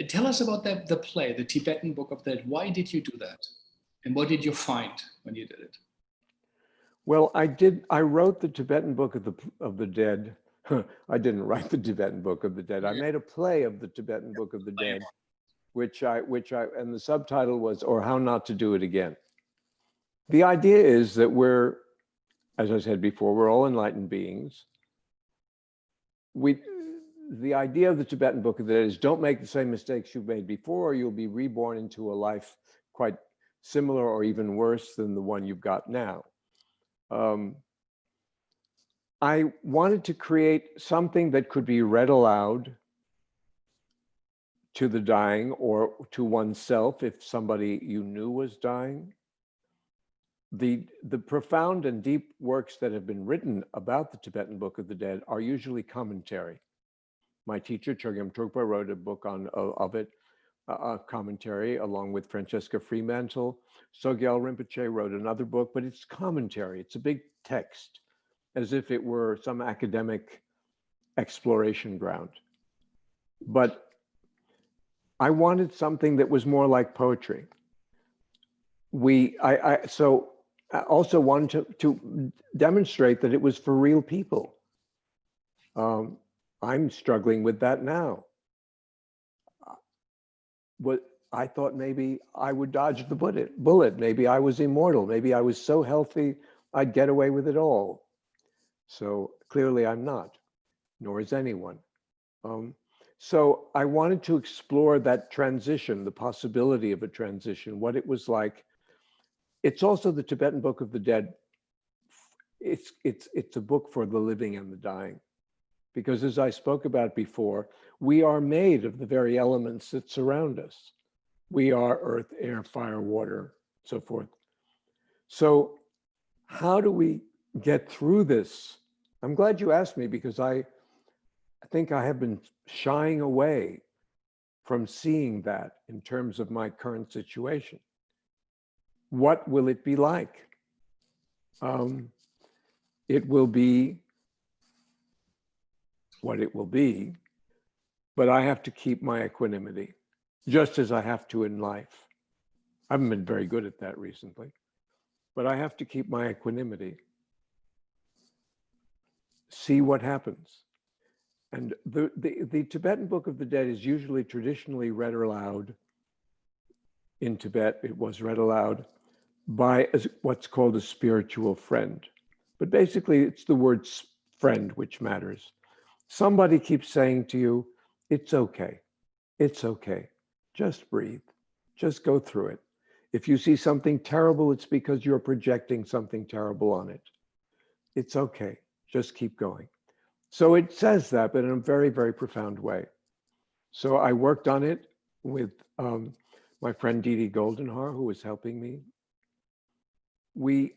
Tell us about the play, the Tibetan Book of the Dead. Why did you do that? And what did you find when you did it? Well, I wrote the Tibetan Book of the Dead. I didn't write the Tibetan Book of the Dead. I made a play of the Tibetan Book of the Dead, which and the subtitle was, Or How Not to Do It Again. The idea is that we're, as I said before, we're all enlightened beings. The idea of the Tibetan Book of the Dead is don't make the same mistakes you've made before, or you'll be reborn into a life quite similar or even worse than the one you've got now. I wanted to create something that could be read aloud to the dying or to oneself if somebody you knew was dying. The profound and deep works that have been written about the Tibetan Book of the Dead are usually commentary. My teacher, Chogyam Trungpa, wrote a book of it, a commentary, along with Francesca Fremantle. Sogyal Rinpoche wrote another book, but it's commentary. It's a big text, as if it were some academic exploration ground. But I wanted something that was more like poetry. So I also wanted to demonstrate that it was for real people. I'm struggling with that now. But I thought maybe I would dodge the bullet. Maybe I was immortal. Maybe I was so healthy I'd get away with it all. So clearly I'm not, nor is anyone. So I wanted to explore that transition, the possibility of a transition, what it was like. It's also the Tibetan Book of the Dead. It's a book for the living and the dying. Because as I spoke about before, we are made of the very elements that surround us. We are earth, air, fire, water, so forth. So how do we get through this? I'm glad you asked me, because I think I have been shying away from seeing that in terms of my current situation. What will it be like? It will be what it will be, but I have to keep my equanimity, just as I have to in life. I haven't been very good at that recently, but I have to keep my equanimity. See what happens. And the Tibetan Book of the Dead is usually traditionally read aloud. In Tibet, it was read aloud by what's called a spiritual friend. But basically, it's the word friend which matters. Somebody keeps saying to you, it's okay. It's okay. Just breathe. Just go through it. If you see something terrible, it's because you're projecting something terrible on it. It's okay. Just keep going. So it says that, but in a very, very profound way. So I worked on it with my friend Didi Goldenhar, who was helping me. We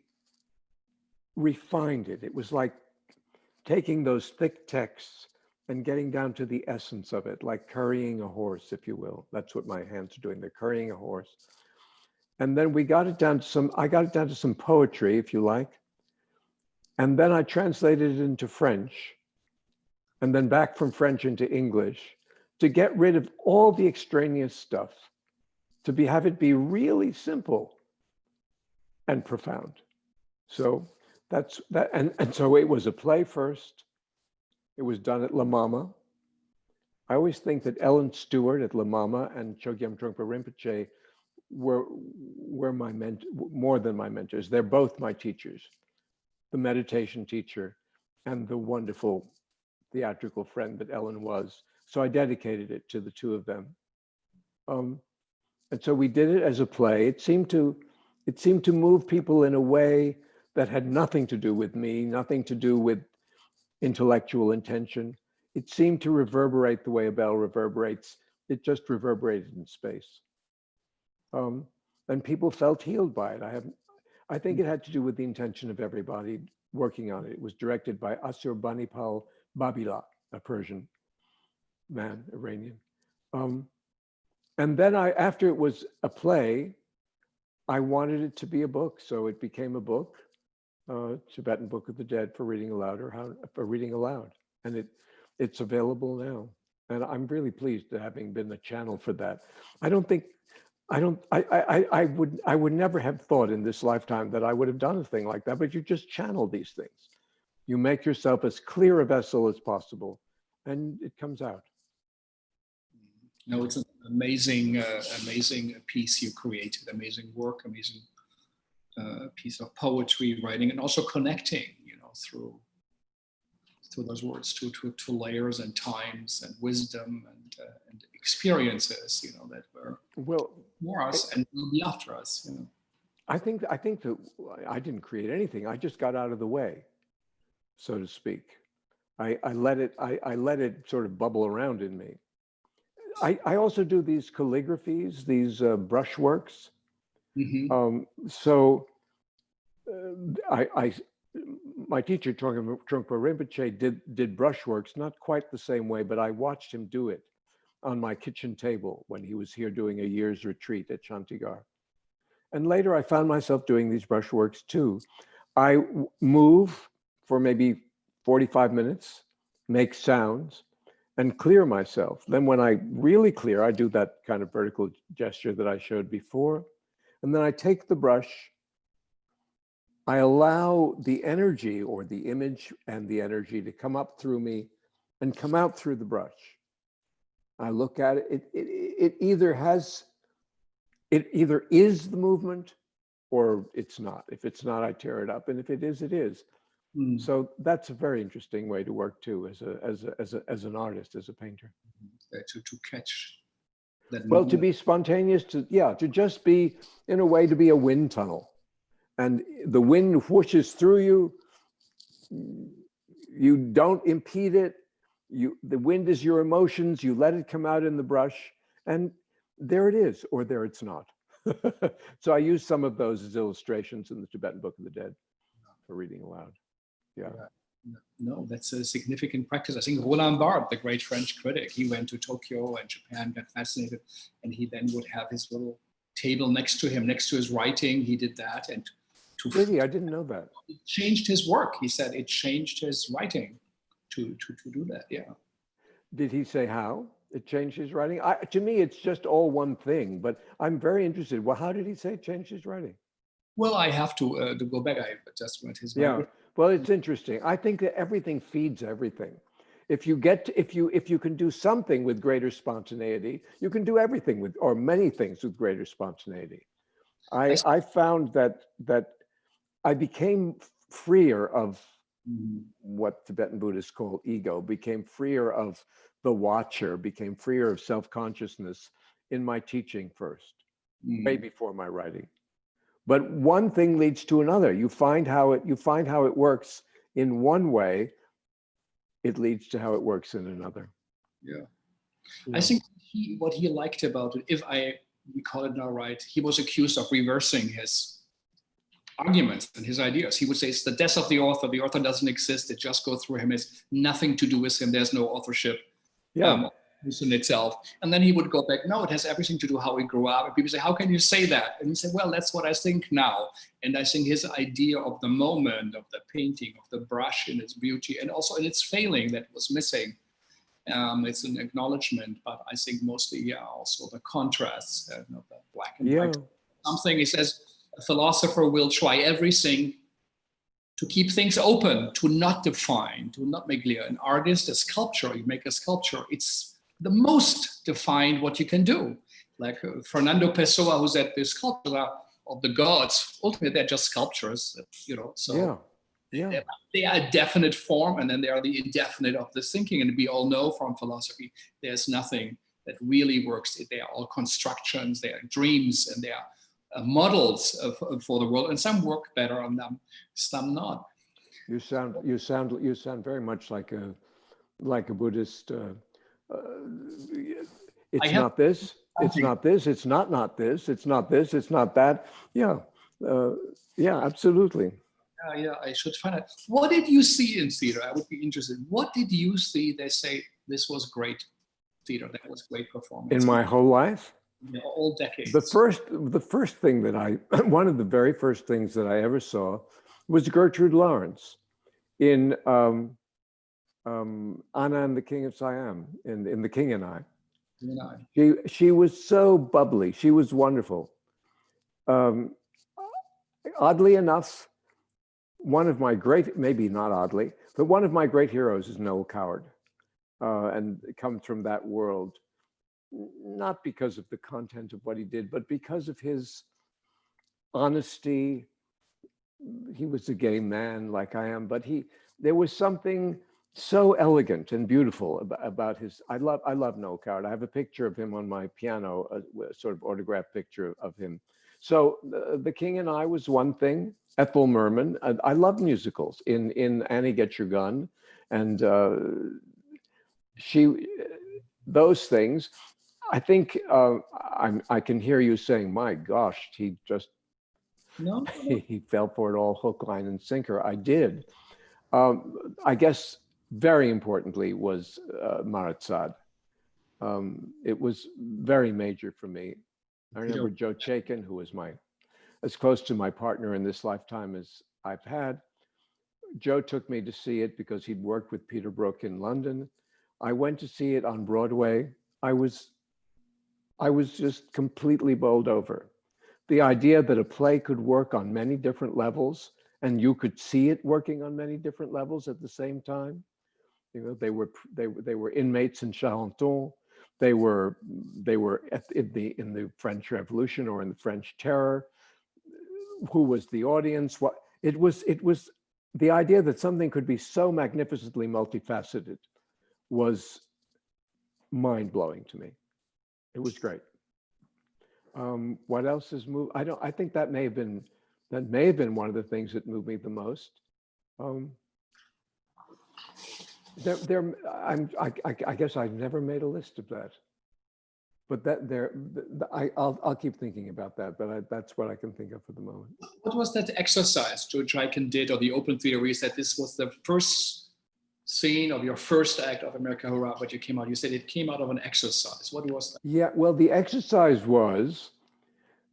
refined it. It was like taking those thick texts and getting down to the essence of it, like currying a horse, if you will. That's what my hands are doing. They're currying a horse. And then we got it down to I got it down to some poetry, if you like. And then I translated it into French, and then back from French into English, to get rid of all the extraneous stuff, to have it be really simple and profound. So that's that. And so it was a play first. It was done at La Mama. I always think that Ellen Stewart at La Mama and Chogyam Trungpa Rinpoche were more than my mentors. They're both my teachers, the meditation teacher and the wonderful theatrical friend that Ellen was. So I dedicated it to the two of them. And so we did it as a play. It seemed to move people in a way that had nothing to do with me, nothing to do with intellectual intention. It seemed to reverberate the way a bell reverberates. It just reverberated in space. And people felt healed by it. I think it had to do with the intention of everybody working on it. It was directed by Banipal Babila, a Persian man, Iranian. And then after it was a play, I wanted it to be a book. So it became a book, Tibetan Book of the Dead for Reading Aloud, or for Reading Aloud. And it's available now. And I'm really pleased to having been the channel for that. I would never have thought in this lifetime that I would have done a thing like that, but you just channel these things. You make yourself as clear a vessel as possible, and it comes out. No, it's an amazing, amazing piece you created, amazing work, amazing piece of poetry, writing, and also connecting, through those words to layers and times and wisdom and experiences, that were for us and will be after us. I think that I didn't create anything. I just got out of the way, so to speak. I let it sort of bubble around in me. I also do these calligraphies, these brushworks. Mm-hmm. My teacher, Trungpa Rinpoche, did brushworks, not quite the same way, but I watched him do it on my kitchen table when he was here doing a year's retreat at Shantigar. And later I found myself doing these brushworks too. I move for maybe 45 minutes, make sounds, and clear myself. Then when I really clear, I do that kind of vertical gesture that I showed before. And then I take the brush, I allow the energy or the image and the energy to come up through me and come out through the brush. I look at it, it either is the movement or it's not. If it's not, I tear it up. And if it is, it is. Mm. So that's a very interesting way to work too, as an artist, as a painter. To catch that well, movement. To be spontaneous, to just be, in a way, to be a wind tunnel. And the wind whooshes through you. You don't impede it. The wind is your emotions. You let it come out in the brush, and there it is, or there it's not. So I use some of those as illustrations in the Tibetan Book of the Dead for reading aloud. Yeah. No, that's a significant practice. I think Roland Barthes, the great French critic, he went to Tokyo and Japan, got fascinated, and he then would have his little table next to him, next to his writing. He did that, and really, I didn't know that. It changed his work. He said it changed his writing to do that. Yeah. Did he say how it changed his writing? To me, it's just all one thing, but I'm very interested. Well, how did he say it changed his writing? Well, I have to go back. I just read his. Yeah. Well, it's interesting. I think that everything feeds everything. If you can do something with greater spontaneity, you can do everything or many things with greater spontaneity. I found that I became freer of what Tibetan Buddhists call ego, became freer of the watcher, became freer of self-consciousness in my teaching first, way before my writing. But one thing leads to another. You find how it works in one way, it leads to how it works in another. Yeah. I think what he liked about it, if I recall it now right, he was accused of reversing his arguments and his ideas. He would say it's the death of the author. The author doesn't exist. It just goes through him. It's nothing to do with him. There's no authorship. Yeah. In itself. And then he would go back, no, it has everything to do how he grew up. And people say, how can you say that? And he said, well, that's what I think now. And I think his idea of the moment, of the painting, of the brush in its beauty, and also in its failing that was missing. It's an acknowledgement, but I think mostly, also the contrasts, the black and white. Something, he says, a philosopher will try everything to keep things open, to not define, to not make clear. An artist, a sculpture, you make a sculpture, it's the most defined what you can do. like Fernando Pessoa, who said the sculpture of the gods, ultimately they're just sculptures, you know, so they are a definite form, and then they are the indefinite of the thinking. And we all know from philosophy, there's nothing that really works. They are all constructions, they are dreams, and they are models for the world, and some work better on them, some not. You sound very much like a Buddhist. It's not this. It's not this. It's not this. It's not this. It's not that. Yeah, absolutely. Yeah, I should find out. What did you see in theater? I would be interested. What did you see? They say this was great theater. That was great performance. In my whole life, all decades. The first thing that one of the very first things that I ever saw was Gertrude Lawrence in Anna and the King of Siam, in The King and I. She was so bubbly. She was wonderful. Oddly enough, one of my great, maybe not oddly, but one of my great heroes is Noel Coward, and it comes from that world, not because of the content of what he did, but because of his honesty. He was a gay man like I am, but there was something so elegant and beautiful about his. I love Noel Coward. I have a picture of him on my piano, a sort of autographed picture of him. So The King and I was one thing. Ethel Merman. I love musicals. In Annie Get Your Gun, and those things. I think I can hear you saying, "My gosh, he just." No. He fell for it all, hook, line, and sinker. I did. I guess very importantly was Maratsad. It was very major for me. I remember Joe Chaikin, who was as close to my partner in this lifetime as I've had. Joe took me to see it because he'd worked with Peter Brook in London. I went to see it on Broadway. I was just completely bowled over. The idea that a play could work on many different levels, and you could see it working on many different levels at the same time. You know, they were inmates in Charenton. They were in the French Revolution or in the French Terror. Who was the audience? What it was the idea that something could be so magnificently multifaceted was mind-blowing to me. It was great. What else has moved? I think that may have been one of the things that moved me the most. I guess I've never made a list of that, but I'll keep thinking about that. But that's what I can think of for the moment. What was that exercise Joe Chaikin did, or the open theater, where you said this was the first scene of your first act of America Hurrah, but you came out? You said it came out of an exercise. What was that? Yeah, well, the exercise was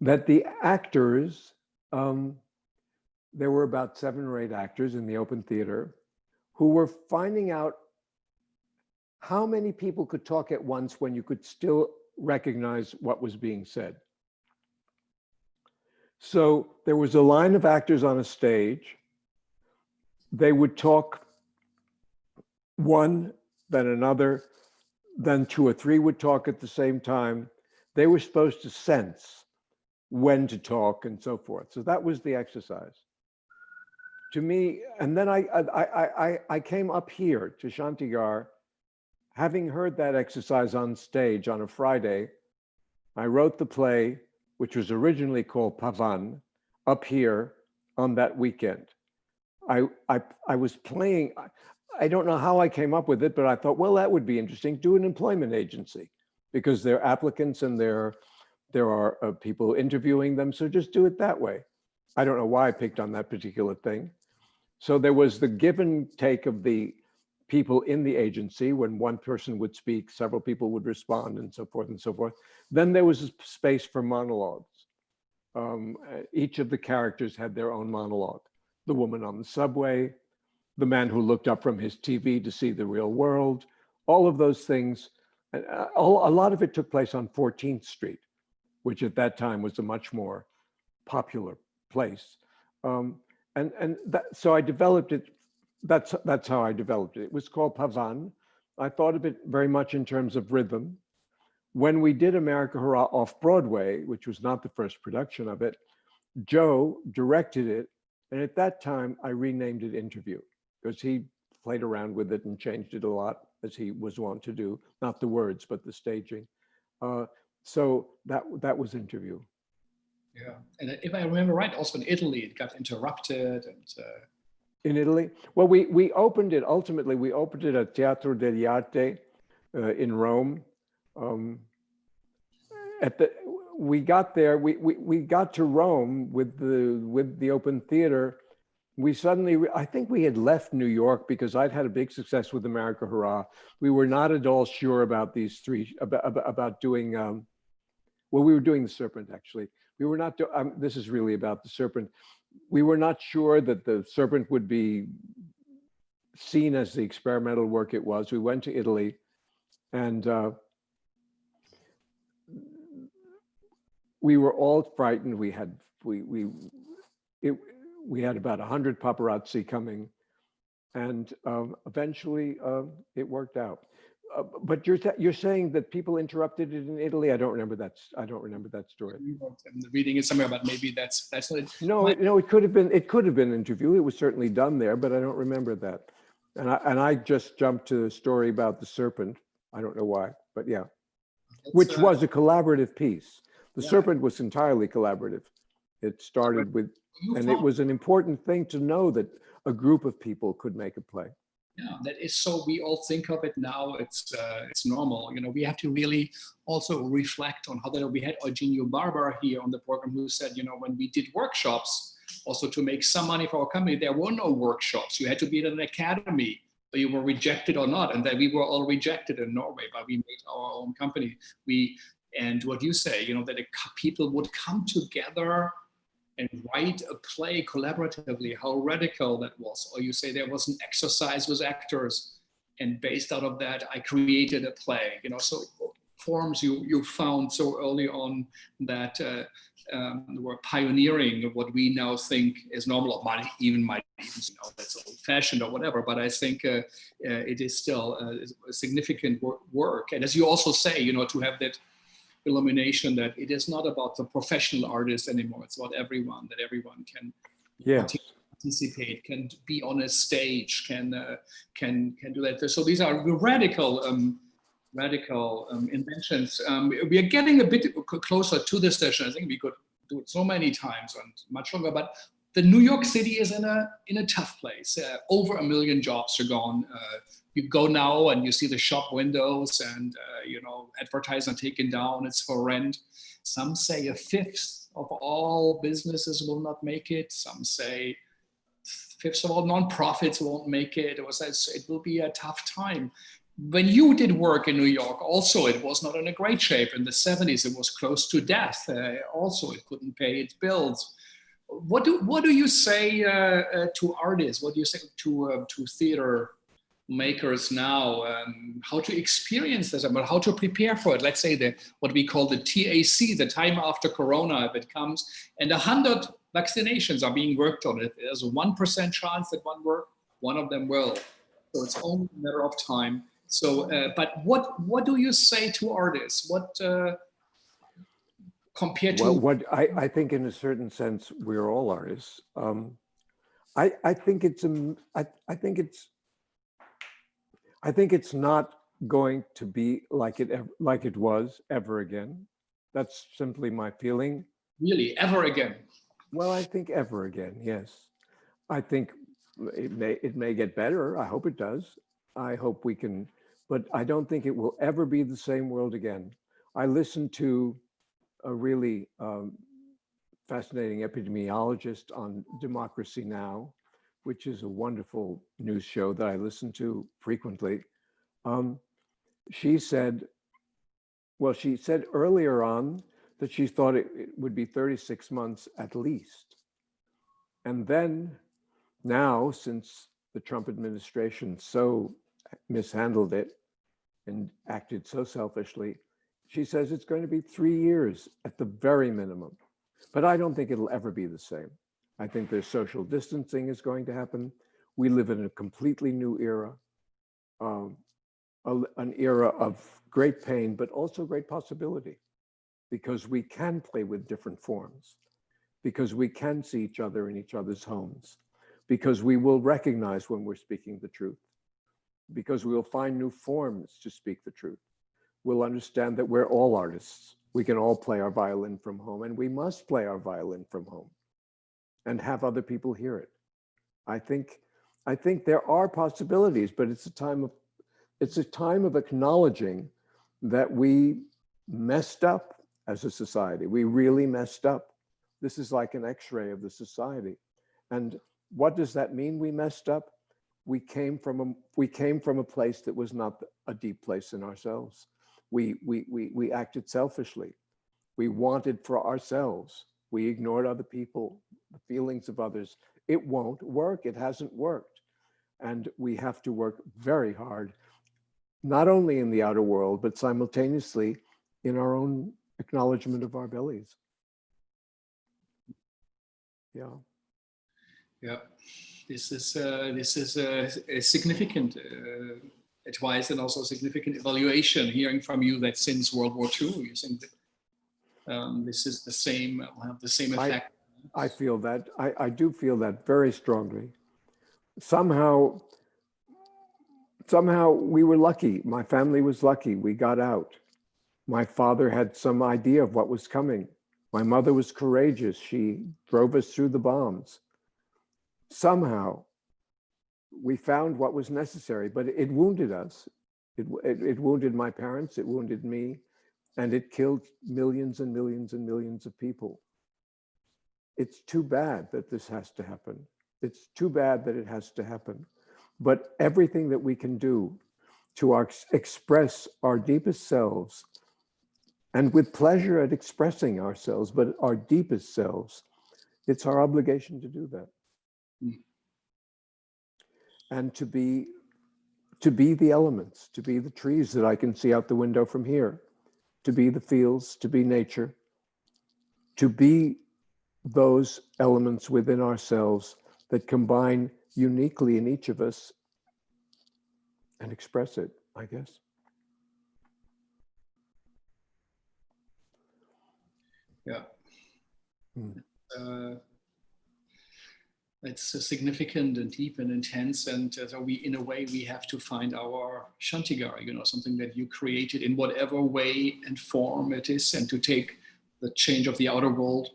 that the actors, there were about 7 or 8 actors in the open theater who were finding out how many people could talk at once when you could still recognize what was being said. So there was a line of actors on a stage. They would talk one, then another, then 2 or 3 would talk at the same time. They were supposed to sense when to talk and so forth. So that was the exercise. To me, and then I came up here to Shantigar, having heard that exercise on stage on a Friday. I wrote the play, which was originally called Pavan, up here on that weekend. I was playing. I don't know how I came up with it, but I thought, well, that would be interesting. Do an employment agency, because they're applicants and there are people interviewing them. So just do it that way. I don't know why I picked on that particular thing. So there was the give and take of the people in the agency. When one person would speak, several people would respond, and so forth and so forth. Then there was a space for monologues. Each of the characters had their own monologue. The woman on the subway, the man who looked up from his TV to see the real world, all of those things. A lot of it took place on 14th Street, which at that time was a much more popular place. So I developed it. That's how I developed it. It was called Pavan. I thought of it very much in terms of rhythm. when we did America Hurrah off Broadway, which was not the first production of it, Joe directed it. And at that time, I renamed it Interview, because he played around with it and changed it a lot, as he was wont to do, not the words, but the staging. So that was Interview. Yeah, and if I remember right, also in Italy, it got interrupted. And in Italy, well, we opened it. Ultimately, we opened it at Teatro degli Arte in Rome. We got there. We got to Rome with the open theater. We suddenly, I think we had left New York because I'd had a big success with America Hurrah. We were not at all sure about these three, about doing, well, we were doing the Serpent, actually. We were not, this is really about the Serpent. We were not sure that the Serpent would be seen as the experimental work it was. We went to Italy, and we were all frightened. We had about 100 paparazzi coming, and eventually it worked out. But you're saying that people interrupted it in Italy? I don't remember that. I don't remember that story. I'm reading it somewhere, but maybe that's not it. No, it could have been. It could have been an interview. It was certainly done there, but I don't remember that. And I just jumped to the story about the Serpent. I don't know why, but yeah, which was a collaborative piece. The Serpent was entirely collaborative. It started with, and it was an important thing to know that a group of people could make a play. Yeah, that is so. We all think of it now. It's normal. You know, we have to really also reflect on how that. We had Eugenio Barber here on the program who said, you know, when we did workshops, also to make some money for our company, there were no workshops. You had to be in an academy, or you were rejected or not, and that we were all rejected in Norway. But we made our own company. And what you say, you know, that people would come together and write a play collaboratively, how radical that was. Or you say there was an exercise with actors, and based out of that, I created a play. You know, so forms you found so early on that were pioneering of what we now think is normal, or might even you know, that's old-fashioned or whatever. But I think it is still a significant work. And as you also say, you know, to have that illumination that it is not about the professional artist anymore. It's about everyone, that everyone can participate, can be on a stage, can do that. So these are radical inventions. We are getting a bit closer to this session. I think we could do it so many times and much longer, but the New York City is in a tough place. Over 1 million jobs are gone. You go now and you see the shop windows, and you know, advertising taken down. It's for rent. Some say 1/5 of all businesses will not make it. Some say 1/5 of all nonprofits won't make it. It will be a tough time. When you did work in New York, also it was not in a great shape. In the 70s, it was close to death. Also, it couldn't pay its bills. What do you say to artists? What do you say to theater makers now, how to experience this, but how to prepare for it? Let's say what we call the TAC, the time after Corona, if it comes, and 100 vaccinations are being worked on. If there's a 1% chance that one of them will. So it's only a matter of time. So, but what do you say to artists? What compared to? Well, what I think, in a certain sense, we're all artists. I think it's not going to be like it was ever again. That's simply my feeling. Really, ever again? Well, I think ever again, yes. I think it may get better. I hope it does. I hope we can, but I don't think it will ever be the same world again. I listened to a really fascinating epidemiologist on Democracy Now!, which is a wonderful news show that I listen to frequently. She said earlier on that she thought it would be 36 months at least. And then now, since the Trump administration so mishandled it and acted so selfishly, she says it's going to be 3 years at the very minimum. But I don't think it'll ever be the same. I think there's social distancing is going to happen. We live in a completely new era. an era of great pain, but also great possibility, because we can play with different forms, because we can see each other in each other's homes, because we will recognize when we're speaking the truth, because we will find new forms to speak the truth. We'll understand that we're all artists. We can all play our violin from home, and we must play our violin from home and have other people hear it. I think there are possibilities, but it's a time of acknowledging that we messed up as a society. We really messed up. This is like an X-ray of the society. And what does that mean? We messed up. We came from a place that was not a deep place in ourselves. We acted selfishly. We wanted for ourselves. We ignored other people, the feelings of others. It won't work. It hasn't worked. And we have to work very hard, not only in the outer world, but simultaneously in our own acknowledgement of our bellies. Yeah. Yeah. This is a significant advice and also significant evaluation, hearing from you that since World War II, you think that this is the same, will have the same effect. I feel that. I do feel that very strongly. Somehow we were lucky. My family was lucky. We got out. My father had some idea of what was coming. My mother was courageous. She drove us through the bombs. Somehow we found what was necessary, but it wounded us. It wounded my parents, it wounded me, and it killed millions and millions and millions of people. It's too bad that this has to happen. It's too bad that it has to happen. But everything that we can do to express our deepest selves, and with pleasure at expressing ourselves, but our deepest selves, it's our obligation to do that. And to be the elements, to be the trees that I can see out the window from here, to be the fields, to be nature, to be those elements within ourselves that combine uniquely in each of us and express it, I guess. Yeah. It's significant and deep and intense, and so in a way, we have to find our Shantigar, something that you created in whatever way and form it is, and to take the change of the outer world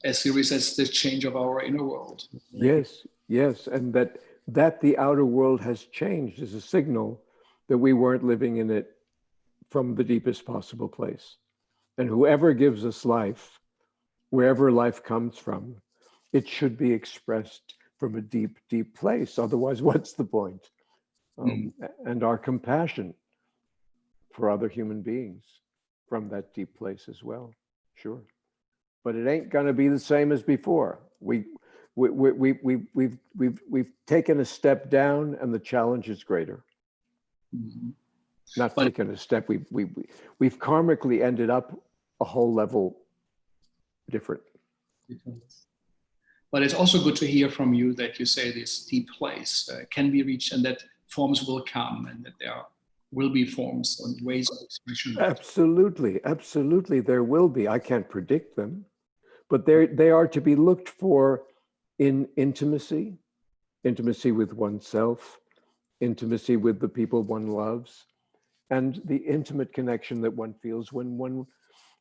as serious as the change of our inner world. Yes, and that the outer world has changed is a signal that we weren't living in it from the deepest possible place. And whoever gives us life, wherever life comes from, it should be expressed from a deep, deep place. Otherwise, what's the point? And our compassion for other human beings from that deep place as well, sure. But it ain't gonna be the same as before. We've taken a step down, and the challenge is greater. Not taken a step. We've karmically ended up a whole level different. But it's also good to hear from you that you say this deep place can be reached, and that forms will come, and that there will be forms and ways of expression. Absolutely, there will be. I can't predict them, but they are to be looked for in intimacy with oneself, intimacy with the people one loves, and the intimate connection that one feels when one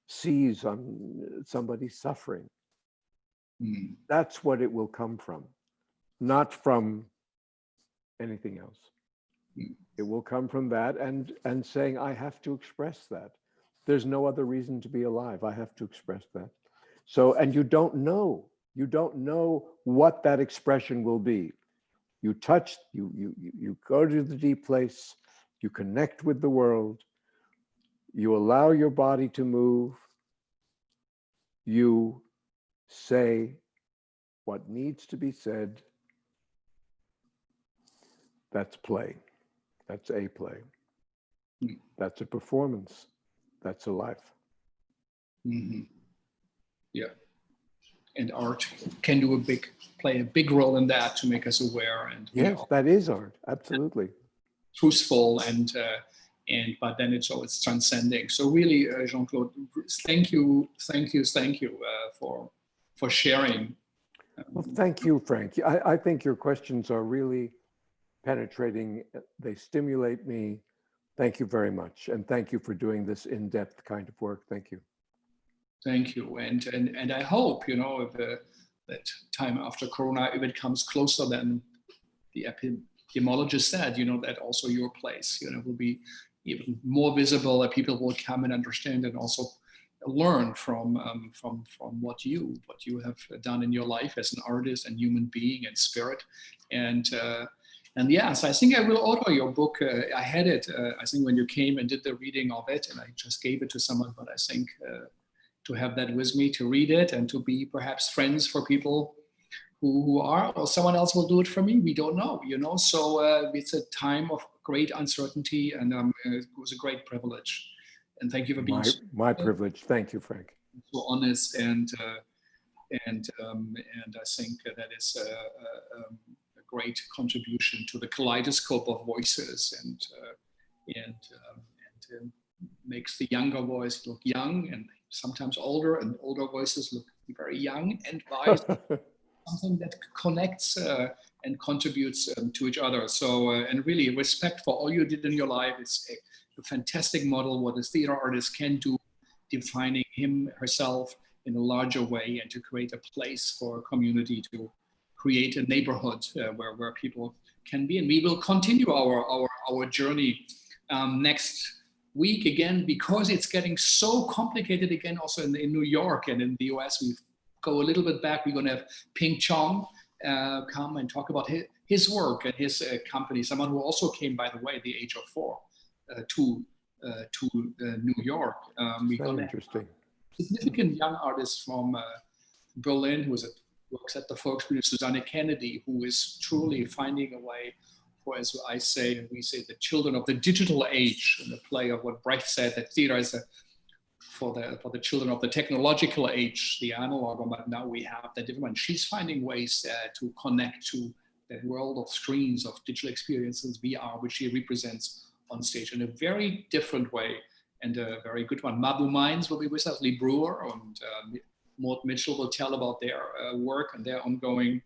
sees somebody suffering. That's what it will come from, not from anything else. It will come from that and saying, I have to express that. There's no other reason to be alive. I have to express that. So, and you don't know what that expression will be. You touch, you go to the deep place, you connect with the world, you allow your body to move, you say what needs to be said. That's play. That's a play. That's a performance. That's a life. Yeah. And art can play a big role in that, to make us aware. And yes, that is art. Absolutely. truthful but then it's transcending. So really, Jean-Claude, thank you for sharing. Well, thank you, Frank. I think your questions are really penetrating. They stimulate me. Thank you very much. And thank you for doing this in-depth kind of work. Thank you. Thank you. And I hope, that time after Corona, if it comes closer than the epidemiologist said, that also your place, will be even more visible, that people will come and understand and also learn from what you have done in your life as an artist and human being and spirit. And yes, I think I will order your book. I had it, I think, when you came and did the reading of it, and I just gave it to someone, but I think to have that with me, to read it and to be perhaps friends for people who are, or someone else will do it for me. We don't know, so it's a time of great uncertainty, and it was a great privilege. And thank you for being my privilege. Thank you, Frank. So honest, and I think that is a great contribution to the kaleidoscope of voices, and makes the younger voice look young, and sometimes older, and older voices look very young and wise. Something that connects and contributes to each other. So, and really respect for all you did in your life. It's a fantastic model what a theater artist can do, defining herself in a larger way, and to create a place for a community, to create a neighborhood where people can be. And we will continue our journey next week again, because it's getting so complicated again, also in New York and in the US. We go a little bit back. We're going to have Ping Chong come and talk about his work and his company, someone who also came, by the way, at the age of 4 to New York. We're going to have significant young artists from Berlin, who works at the Volksbühne, Susanne Kennedy, who is truly finding a way for, as I say, and we say, the children of the digital age, in the play of what Brecht said, that theater is for the children of the technological age, the analog, but now we have the different one. She's finding ways to connect to that world of screens, of digital experiences, VR, which she represents on stage in a very different way, and a very good one. Mabu Mines will be with us, Lee Brewer, and Maud Mitchell will tell about their work and their ongoing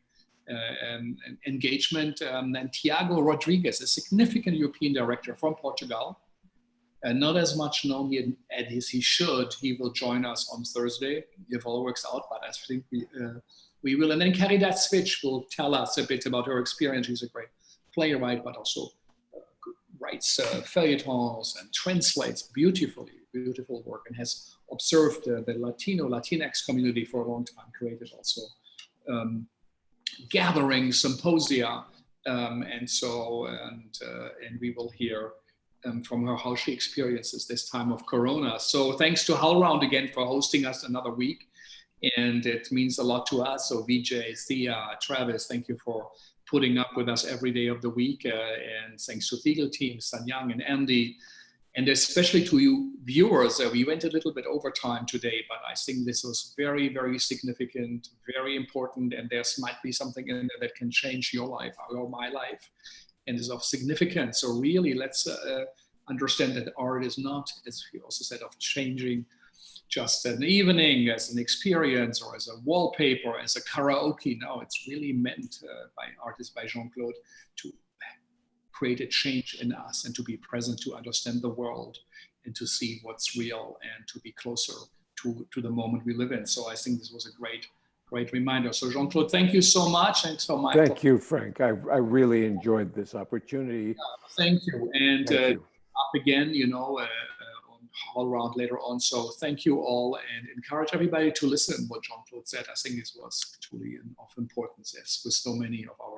engagement. And Tiago Rodriguez, a significant European director from Portugal, not as much known as he should. He will join us on Thursday, if all works out, but I think we will. And then Caridad Switch will tell us a bit about her experience. She's a great playwright, but also writes feuilletons and translates beautiful work, and has observed the Latinx community for a long time, created also gatherings, symposia, and we will hear from her how she experiences this time of Corona. So thanks to HowlRound again for hosting us another week, and it means a lot to us. So Vijay, Thea, Travis, thank you for putting up with us every day of the week, and thanks to Legal Team, Sanyang and Andy, and especially to you viewers. We went a little bit over time today, but I think this was very, very significant, very important, and there might be something in there that can change your life or my life, and is of significance. So really, let's understand that art is not, as we also said, of changing just an evening as an experience or as a wallpaper, as a karaoke. No, it's really meant by artists, by Jean-Claude, to create a change in us and to be present, to understand the world and to see what's real and to be closer to the moment we live in. So I think this was a great reminder. So Jean-Claude, thank you so much. Thanks so much. Thank you, Frank. I really enjoyed this opportunity. Thank you. And thank you. Up again, on HowlRound later on. So thank you all, and encourage everybody to listen what Jean-Claude said. I think it was truly of importance, as with so many of our